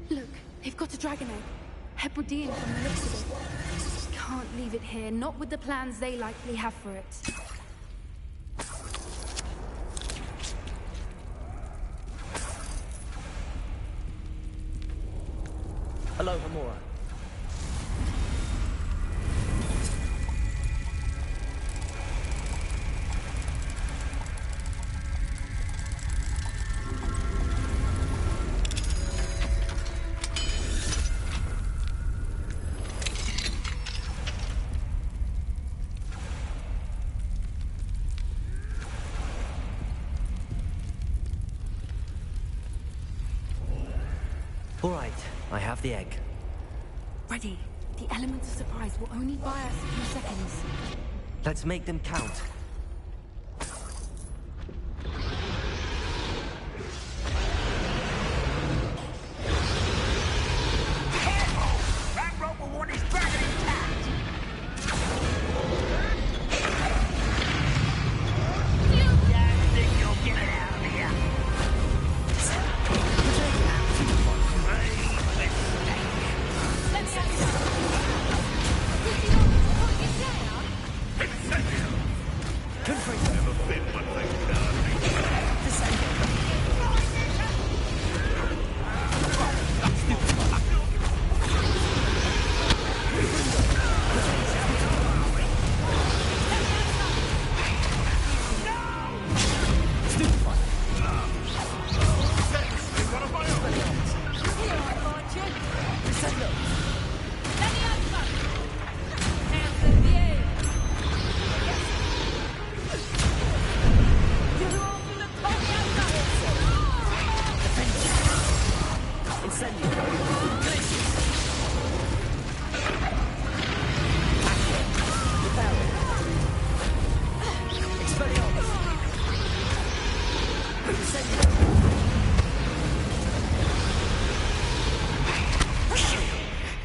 Look, they've got a dragon egg. Hebridean from the looks of it. Can't leave it here, not with the plans they likely have for it. Hello, Hamura. All right, I have the egg. Ready. The element of surprise will only buy us a few seconds. Let's make them count. Ranrock will want his dragon intact! You don't think you'll get it out of here?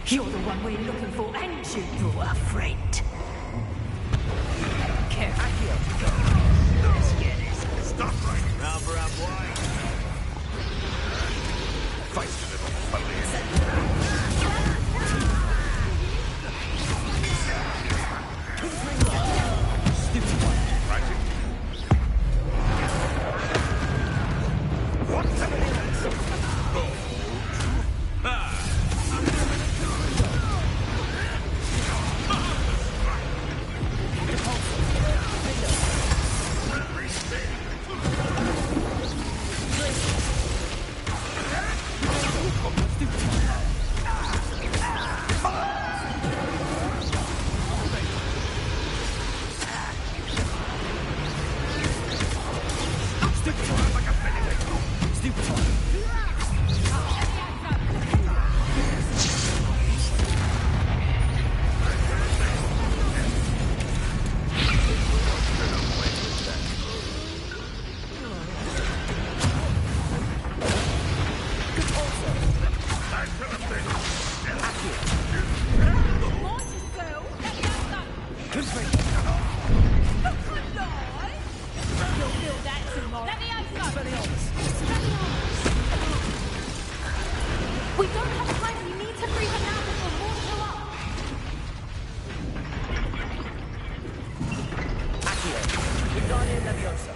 You're the one we're looking for, ain't you? You're a friend. Careful. Let's get it. Stop right round for our boy. Face a little stupid one. Right. What the hell? We don't have time. We need to free her now before more show up. Accio. Wingardium Leviosa.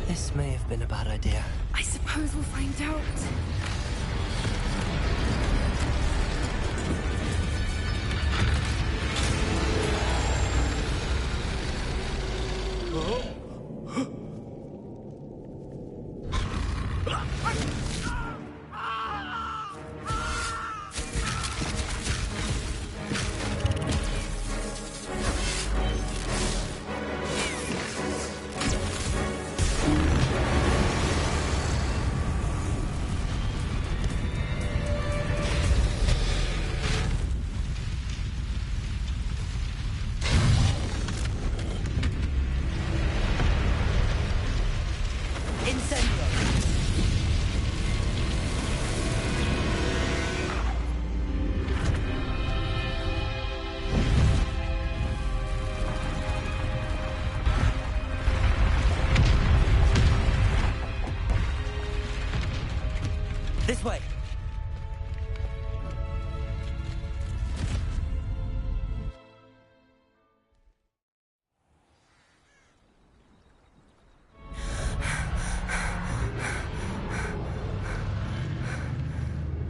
This may have been a bad idea. I suppose we'll find out. This way.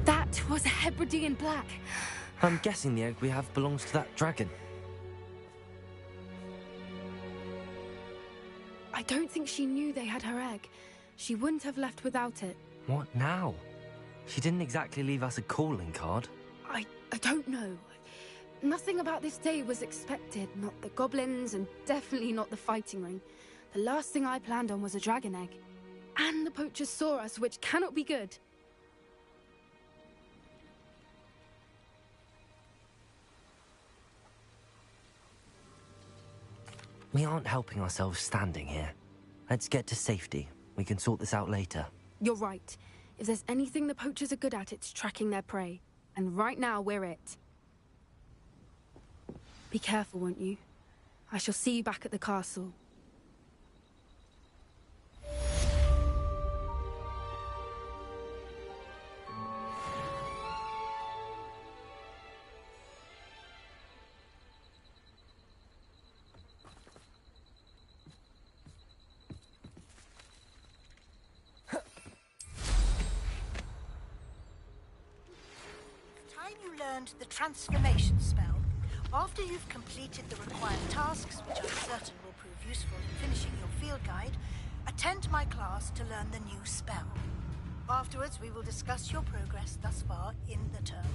That was a Hebridean black. I'm guessing the egg we have belongs to that dragon. I don't think she knew they had her egg. She wouldn't have left without it. What now? She didn't exactly leave us a calling card. I don't know. Nothing about this day was expected. Not the goblins, and definitely not the fighting ring. The last thing I planned on was a dragon egg. And the poachers saw us, which cannot be good. We aren't helping ourselves standing here. Let's get to safety. We can sort this out later. You're right. If there's anything the poachers are good at, it's tracking their prey. And right now, we're it. Be careful, won't you? I shall see you back at the castle. The transformation spell. After you've completed the required tasks, which I'm certain will prove useful in finishing your field guide, attend my class to learn the new spell. Afterwards, we will discuss your progress thus far in the term.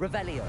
Revelio.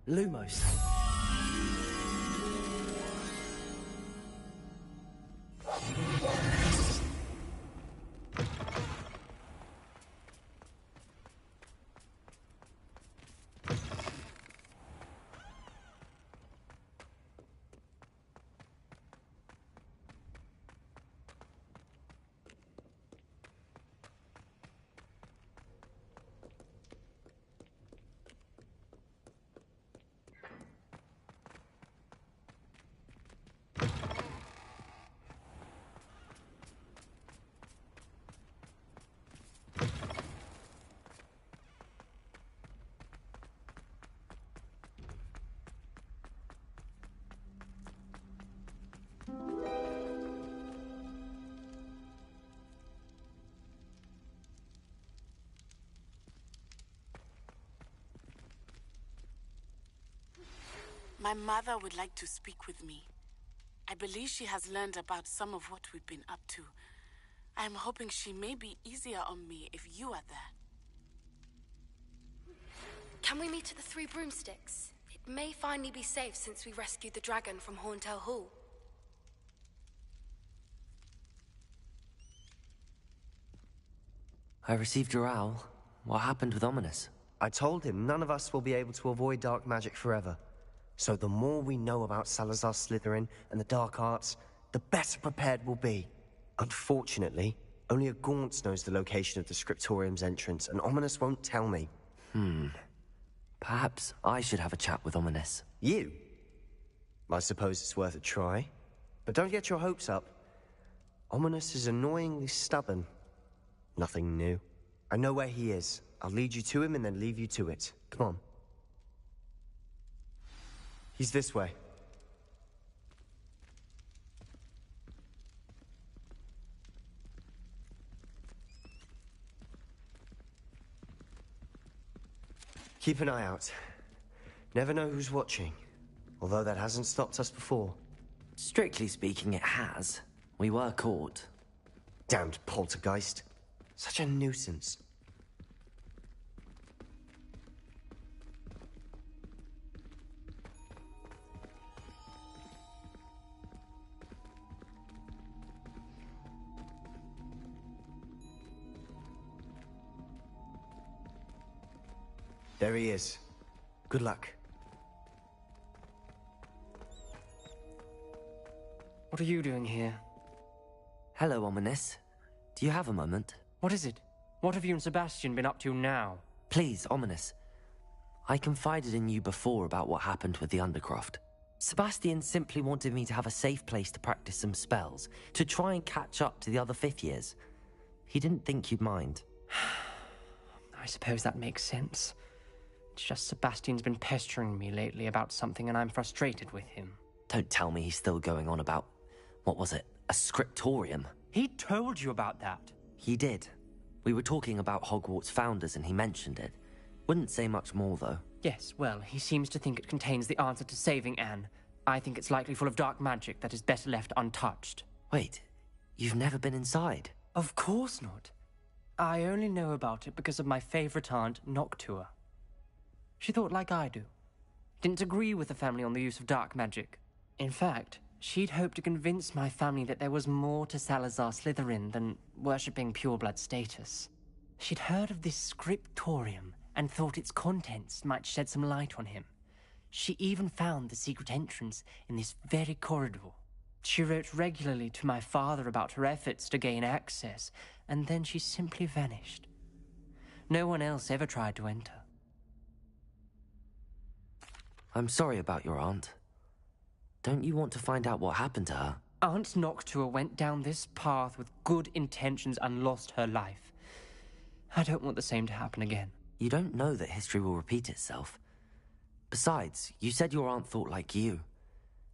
Lumos. My mother would like to speak with me. I believe she has learned about some of what we've been up to. I am hoping she may be easier on me if you are there. Can we meet at the Three Broomsticks? It may finally be safe since we rescued the dragon from Horntail Hall. I received your owl. What happened with Ominous? I told him none of us will be able to avoid dark magic forever. So the more we know about Salazar Slytherin and the dark arts, the better prepared we'll be. Unfortunately, only a Gaunt knows the location of the Scriptorium's entrance, and Ominous won't tell me. Perhaps I should have a chat with Ominous. You? I suppose it's worth a try. But don't get your hopes up. Ominous is annoyingly stubborn. Nothing new. I know where he is. I'll lead you to him and then leave you to it. Come on. He's this way. Keep an eye out. Never know who's watching. Although that hasn't stopped us before. Strictly speaking, it has. We were caught. Damned poltergeist. Such a nuisance. There he is. Good luck. What are you doing here? Hello, Ominous. Do you have a moment? What is it? What have you and Sebastian been up to now? Please, Ominous. I confided in you before about what happened with the Undercroft. Sebastian simply wanted me to have a safe place to practice some spells, to try and catch up to the other fifth years. He didn't think you'd mind. I suppose that makes sense. It's just Sebastian's been pestering me lately about something and I'm frustrated with him. Don't tell me he's still going on about, what was it, a scriptorium? He told you about that. He did. We were talking about Hogwarts founders and he mentioned it. Wouldn't say much more, though. Yes, well, he seems to think it contains the answer to saving Anne. I think it's likely full of dark magic that is better left untouched. Wait, you've never been inside? Of course not. I only know about it because of my favorite aunt, Noctua. She thought like I do. Didn't agree with the family on the use of dark magic. In fact, she'd hoped to convince my family that there was more to Salazar Slytherin than worshipping pureblood status. She'd heard of this scriptorium and thought its contents might shed some light on him. She even found the secret entrance in this very corridor. She wrote regularly to my father about her efforts to gain access, and then she simply vanished. No one else ever tried to enter. I'm sorry about your aunt. Don't you want to find out what happened to her? Aunt Noctua went down this path with good intentions and lost her life. I don't want the same to happen again. You don't know that history will repeat itself. Besides, you said your aunt thought like you.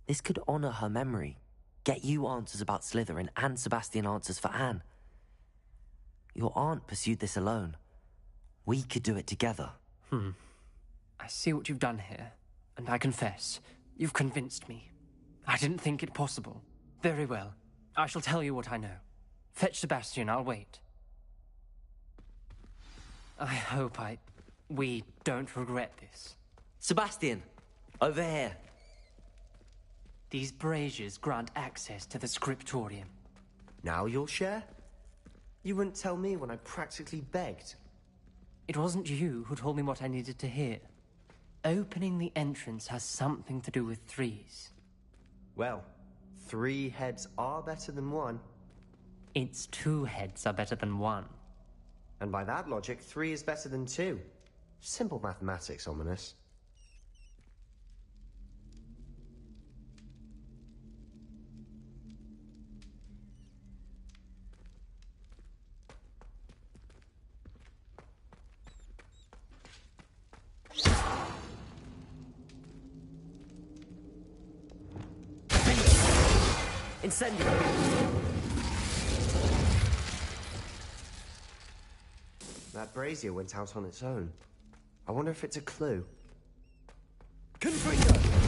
This could honor her memory, get you answers about Slytherin and Sebastian answers for Anne. Your aunt pursued this alone. We could do it together. I see what you've done here, and I confess, you've convinced me. I didn't think it possible. Very well. I shall tell you what I know. Fetch Sebastian, I'll wait. I hope we don't regret this. Sebastian! Over here. These braziers grant access to the scriptorium. Now you'll share? You wouldn't tell me when I practically begged. It wasn't you who told me what I needed to hear. Opening the entrance has something to do with threes. Well, 3 heads are better than 1. It's 2 heads are better than 1. And by that logic, 3 is better than 2. Simple mathematics, Ominous. Incendio! That brazier went out on its own. I wonder if it's a clue. Confringo!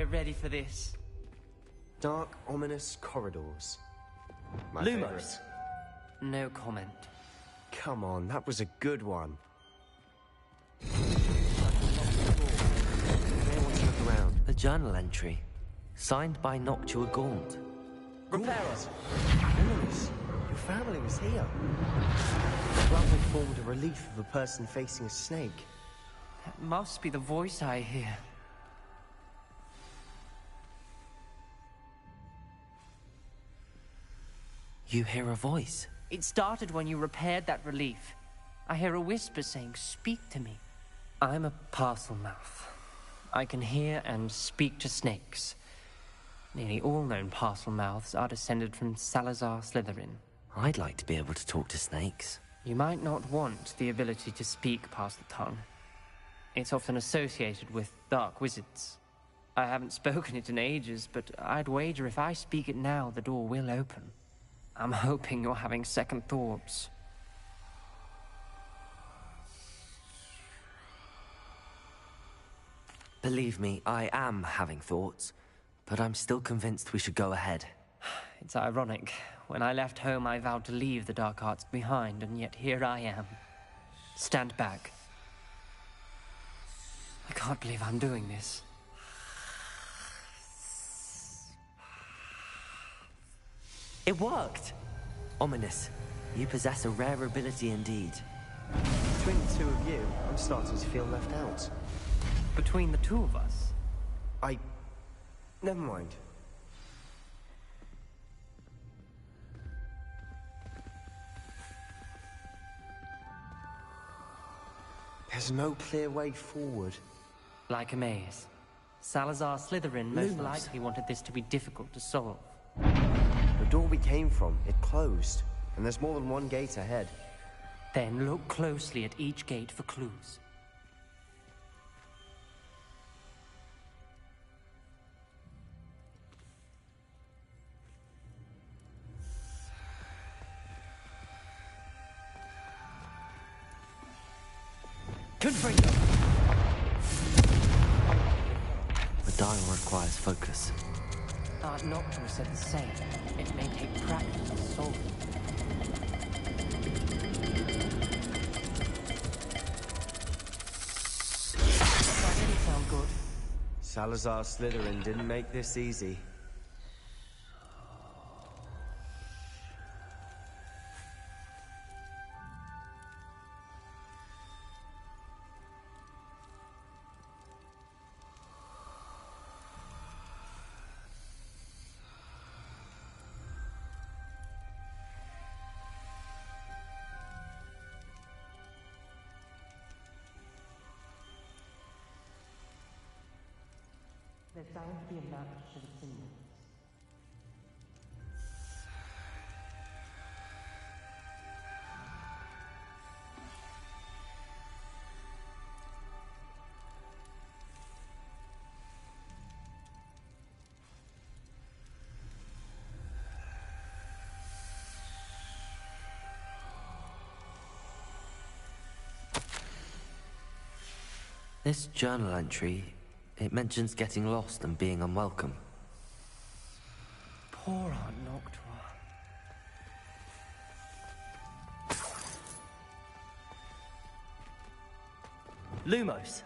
Ready for this. Dark, ominous corridors. My Lumos. favorite. No comment. Come on, that was a good one. A journal entry, signed by Noctua Gaunt. Repairs! Ominous, your family was here. The lovely formed a relief of a person facing a snake. That must be the voice I hear. You hear a voice. It started when you repaired that relief. I hear a whisper saying, "Speak to me." I'm a parcel mouth. I can hear and speak to snakes. Nearly all known parcel mouths are descended from Salazar Slytherin. I'd like to be able to talk to snakes. You might not want the ability to speak past the tongue. It's often associated with dark wizards. I haven't spoken it in ages, but I'd wager if I speak it now, the door will open. I'm hoping you're having second thoughts. Believe me, I am having thoughts, but I'm still convinced we should go ahead. It's ironic. When I left home, I vowed to leave the dark arts behind, and yet here I am. Stand back. I can't believe I'm doing this. It worked! Ominous, you possess a rare ability indeed. Between the two of you, I'm starting to feel left out. Between the two of us? Never mind. There's no clear way forward. Like a maze. Salazar Slytherin most likely wanted this to be difficult to solve. The door we came from, it closed. And there's more than one gate ahead. Then look closely at each gate for clues. Confringo! The dial requires focus. Aunt Noctua said the same. It may take practice to solve it. That didn't sound good. Salazar Slytherin didn't make this easy. There's bound to be a match to the symbols. This journal entry, it mentions getting lost and being unwelcome. Poor Aunt Noctua. Lumos.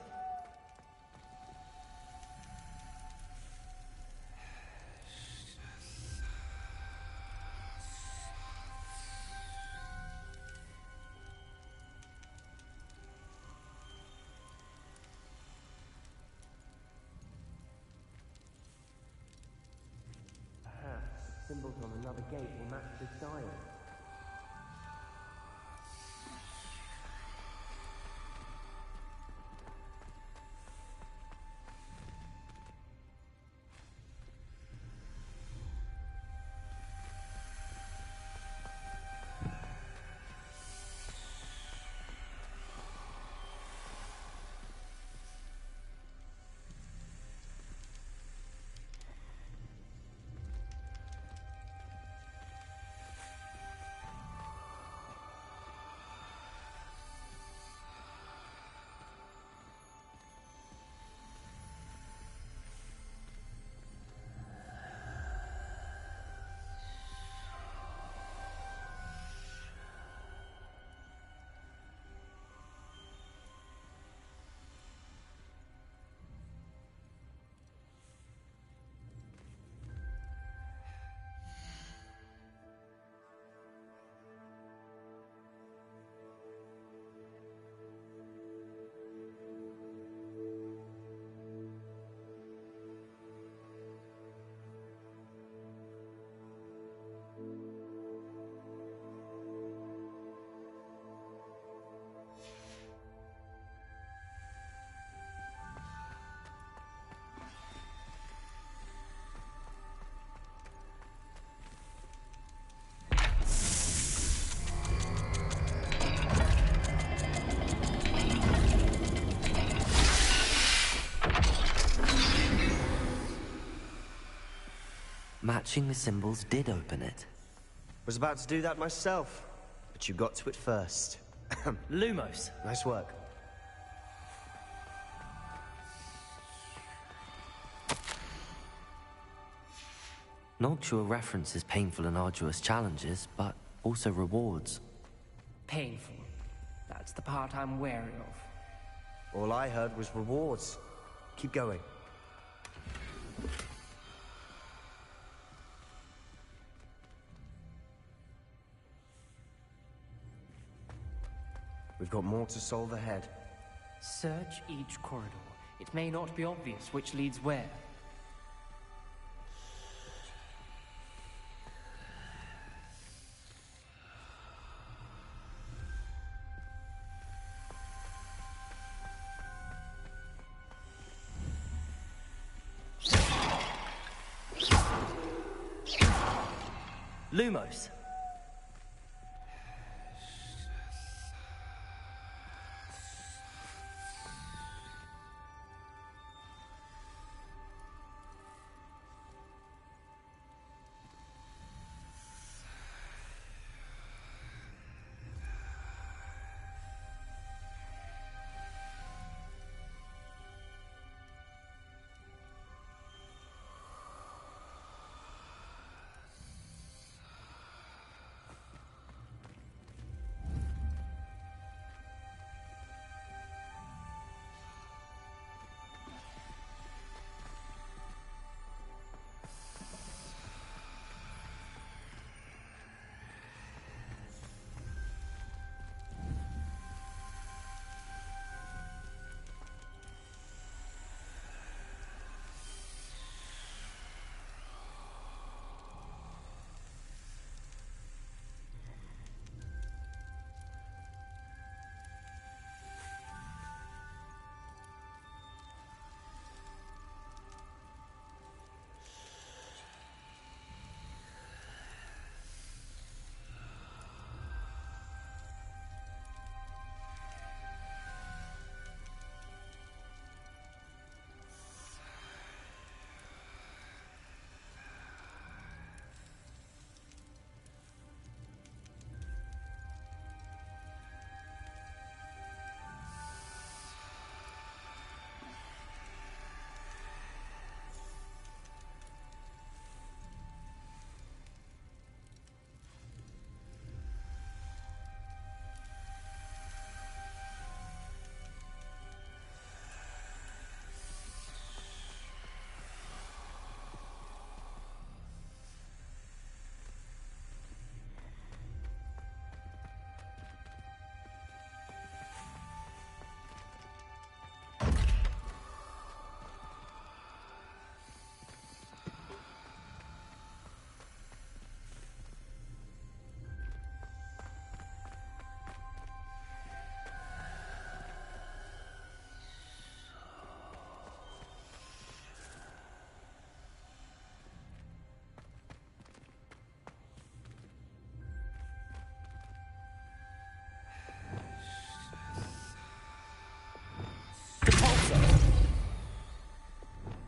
Symbols on another gate will match this dial. Matching the symbols did open it. Was about to do that myself, but you got to it first. Lumos. Nice work. Noctua references painful and arduous challenges, but also rewards. Painful. That's the part I'm wary of. All I heard was rewards. Keep going. We've got more to solve ahead. Search each corridor. It may not be obvious which leads where. Lumos.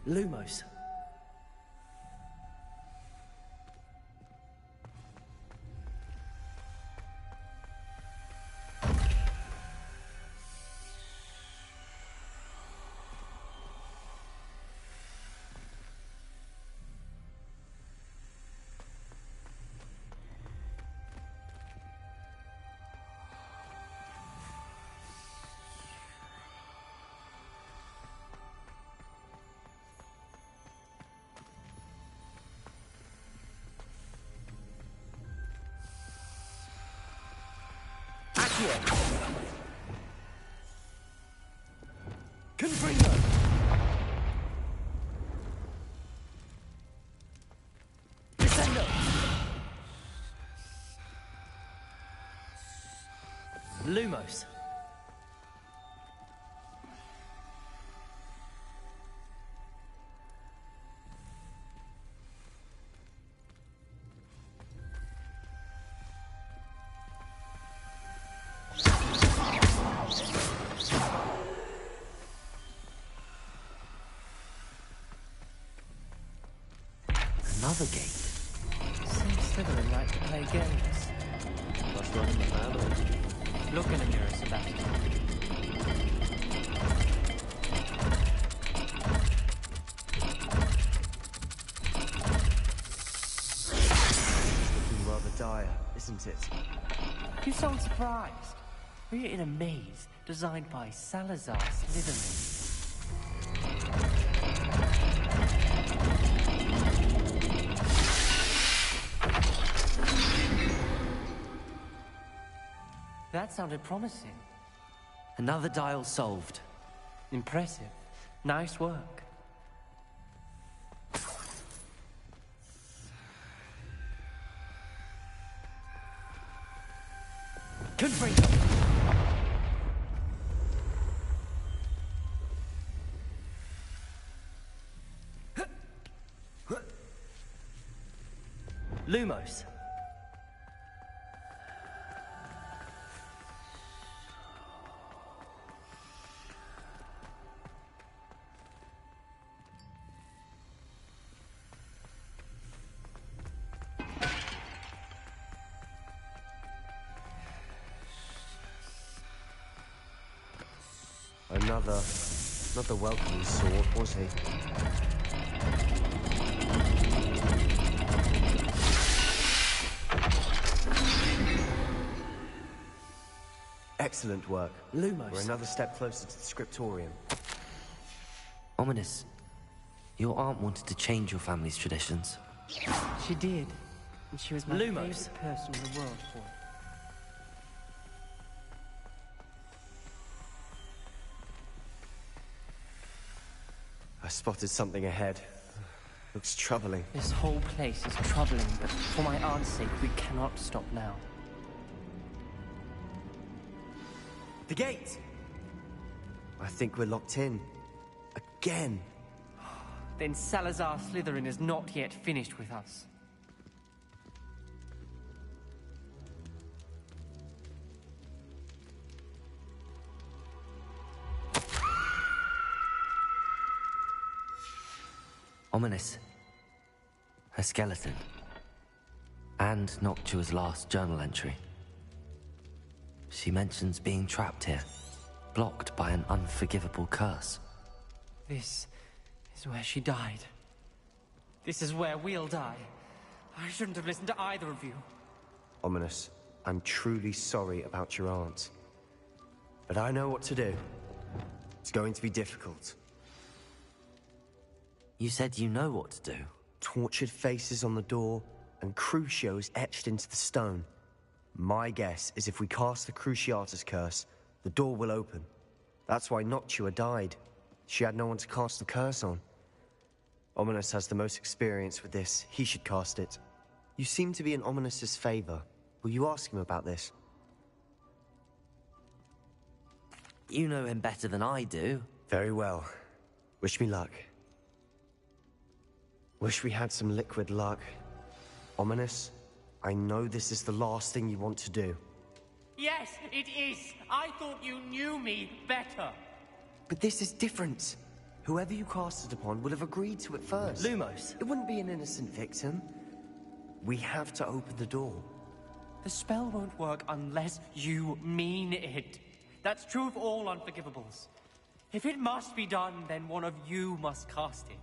Lumos. Confringo! Descendo! Lumos. Another gate. Seems Slytherin like to play games. Must run in the family. Look in a mirror, Sebastian. Looking rather dire, isn't it? You sound surprised. We're in a maze designed by Salazar Slytherin. That sounded promising. Another dial solved. Impressive. Nice work. Confringo! Lumos. Another welcoming sword, was he? Excellent work. Lumos. We're another step closer to the scriptorium. Ominous. Your aunt wanted to change your family's traditions. She did. And she was my Lumos. favorite person in the world for it. I spotted something ahead. Looks troubling. This whole place is troubling, but for my aunt's sake, we cannot stop now. The gate! I think we're locked in. Again. Then Salazar Slytherin is not yet finished with us. Ominous. Her skeleton. And Noctua's last journal entry. She mentions being trapped here, blocked by an unforgivable curse. This is where she died. This is where we'll die. I shouldn't have listened to either of you. Ominous, I'm truly sorry about your aunt. But I know what to do. It's going to be difficult. You said you know what to do. Tortured faces on the door, and Crucios etched into the stone. My guess is if we cast the Cruciatus curse, the door will open. That's why Noctua died. She had no one to cast the curse on. Ominous has the most experience with this. He should cast it. You seem to be in Ominous's favor. Will you ask him about this? You know him better than I do. Very well. Wish me luck. Wish we had some liquid luck. Ominous, I know this is the last thing you want to do. Yes, it is. I thought you knew me better. But this is different. Whoever you cast it upon would have agreed to it first. Lumos. It wouldn't be an innocent victim. We have to open the door. The spell won't work unless you mean it. That's true of all unforgivables. If it must be done, then one of you must cast it.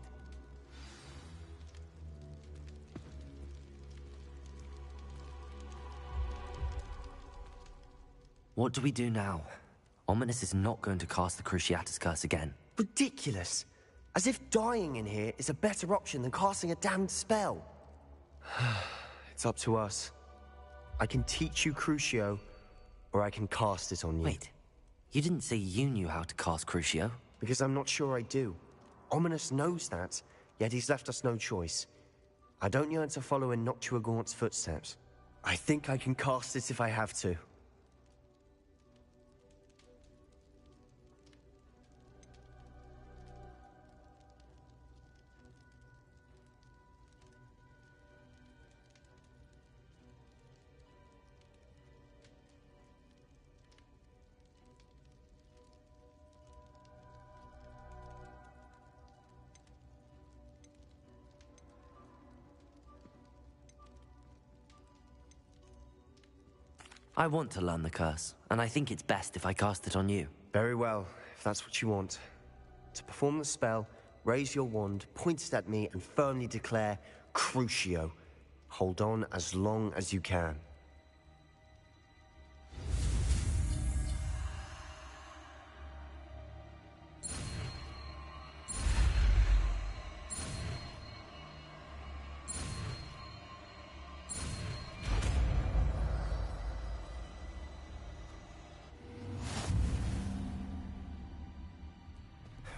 What do we do now? Ominous is not going to cast the Cruciatus Curse again. Ridiculous. As if dying in here is a better option than casting a damned spell. It's up to us. I can teach you Crucio, or I can cast it on you. Wait, you didn't say you knew how to cast Crucio? Because I'm not sure I do. Ominous knows that, yet he's left us no choice. I don't yearn to follow in Noctua Gaunt's footsteps. I think I can cast it if I have to. I want to learn the curse, and I think it's best if I cast it on you. Very well, if that's what you want. To perform the spell, raise your wand, point it at me, and firmly declare Crucio. Hold on as long as you can.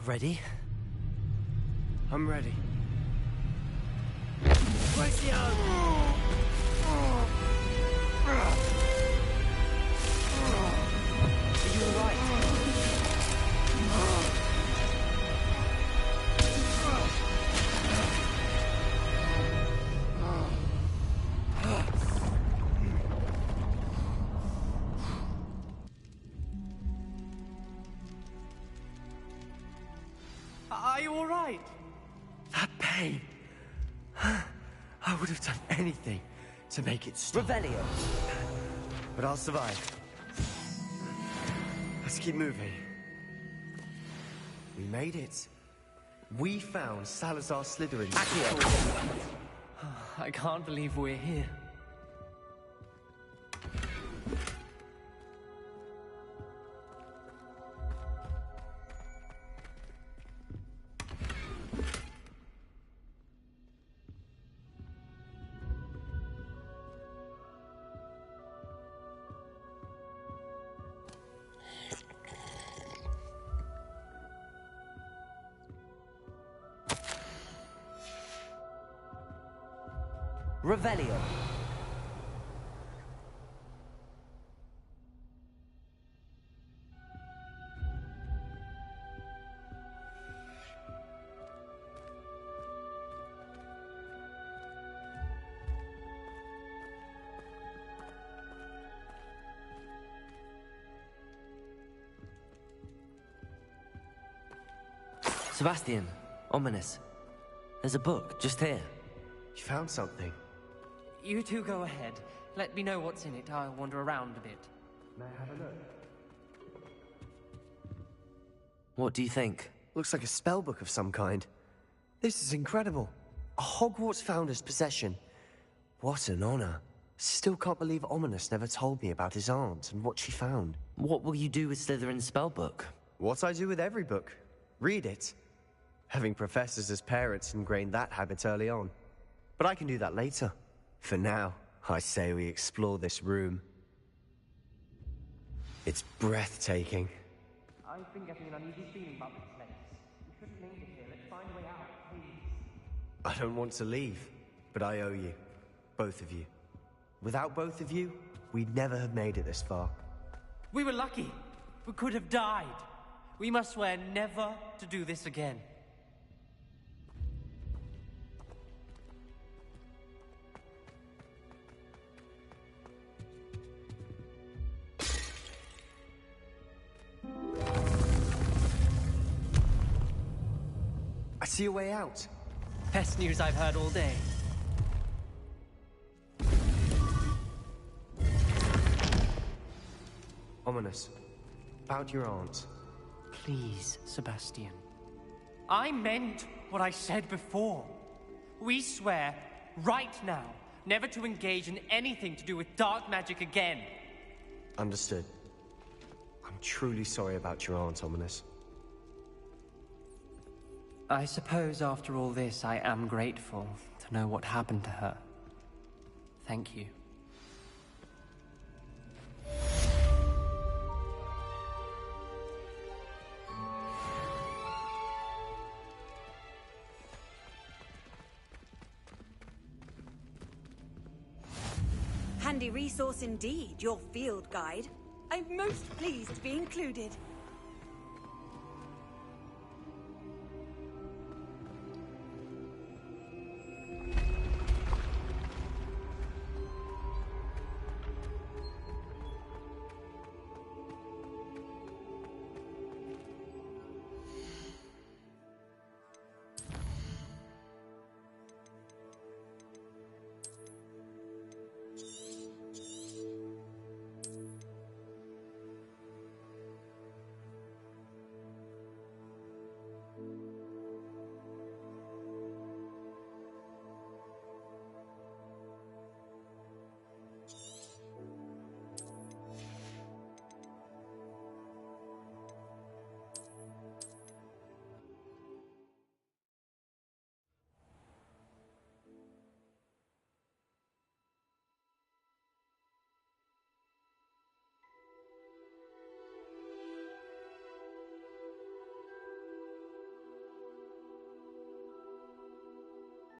Ready? I'm ready. Are you all right? That pain. I would have done anything to make it stop. Revelio. But I'll survive. Let's keep moving. We made it. We found Salazar Slytherin. I can't believe we're here. Revelio. Sebastian, Ominous. There's a book just here. You found something. You two go ahead. Let me know what's in it. I'll wander around a bit. May I have a look? What do you think? Looks like a spellbook of some kind. This is incredible. A Hogwarts founder's possession. What an honor. Still can't believe Ominous never told me about his aunt and what she found. What will you do with Slytherin's spellbook? What I do with every book. Read it. Having professors as parents ingrained that habit early on. But I can do that later. For now, I say we explore this room. It's breathtaking. I've been getting an uneasy feeling about this place. We shouldn't linger here. Let's find a way out, please. I don't want to leave, but I owe you. Both of you. Without both of you, we'd never have made it this far. We were lucky. We could have died. We must swear never to do this again. see a way out. Best news I've heard all day. Ominous. About your aunt. Please, Sebastian. I meant what I said before. We swear, right now, never to engage in anything to do with dark magic again. Understood. I'm truly sorry about your aunt, Ominous. I suppose after all this, I am grateful to know what happened to her. Thank you. Handy resource indeed, your field guide. I'm most pleased to be included.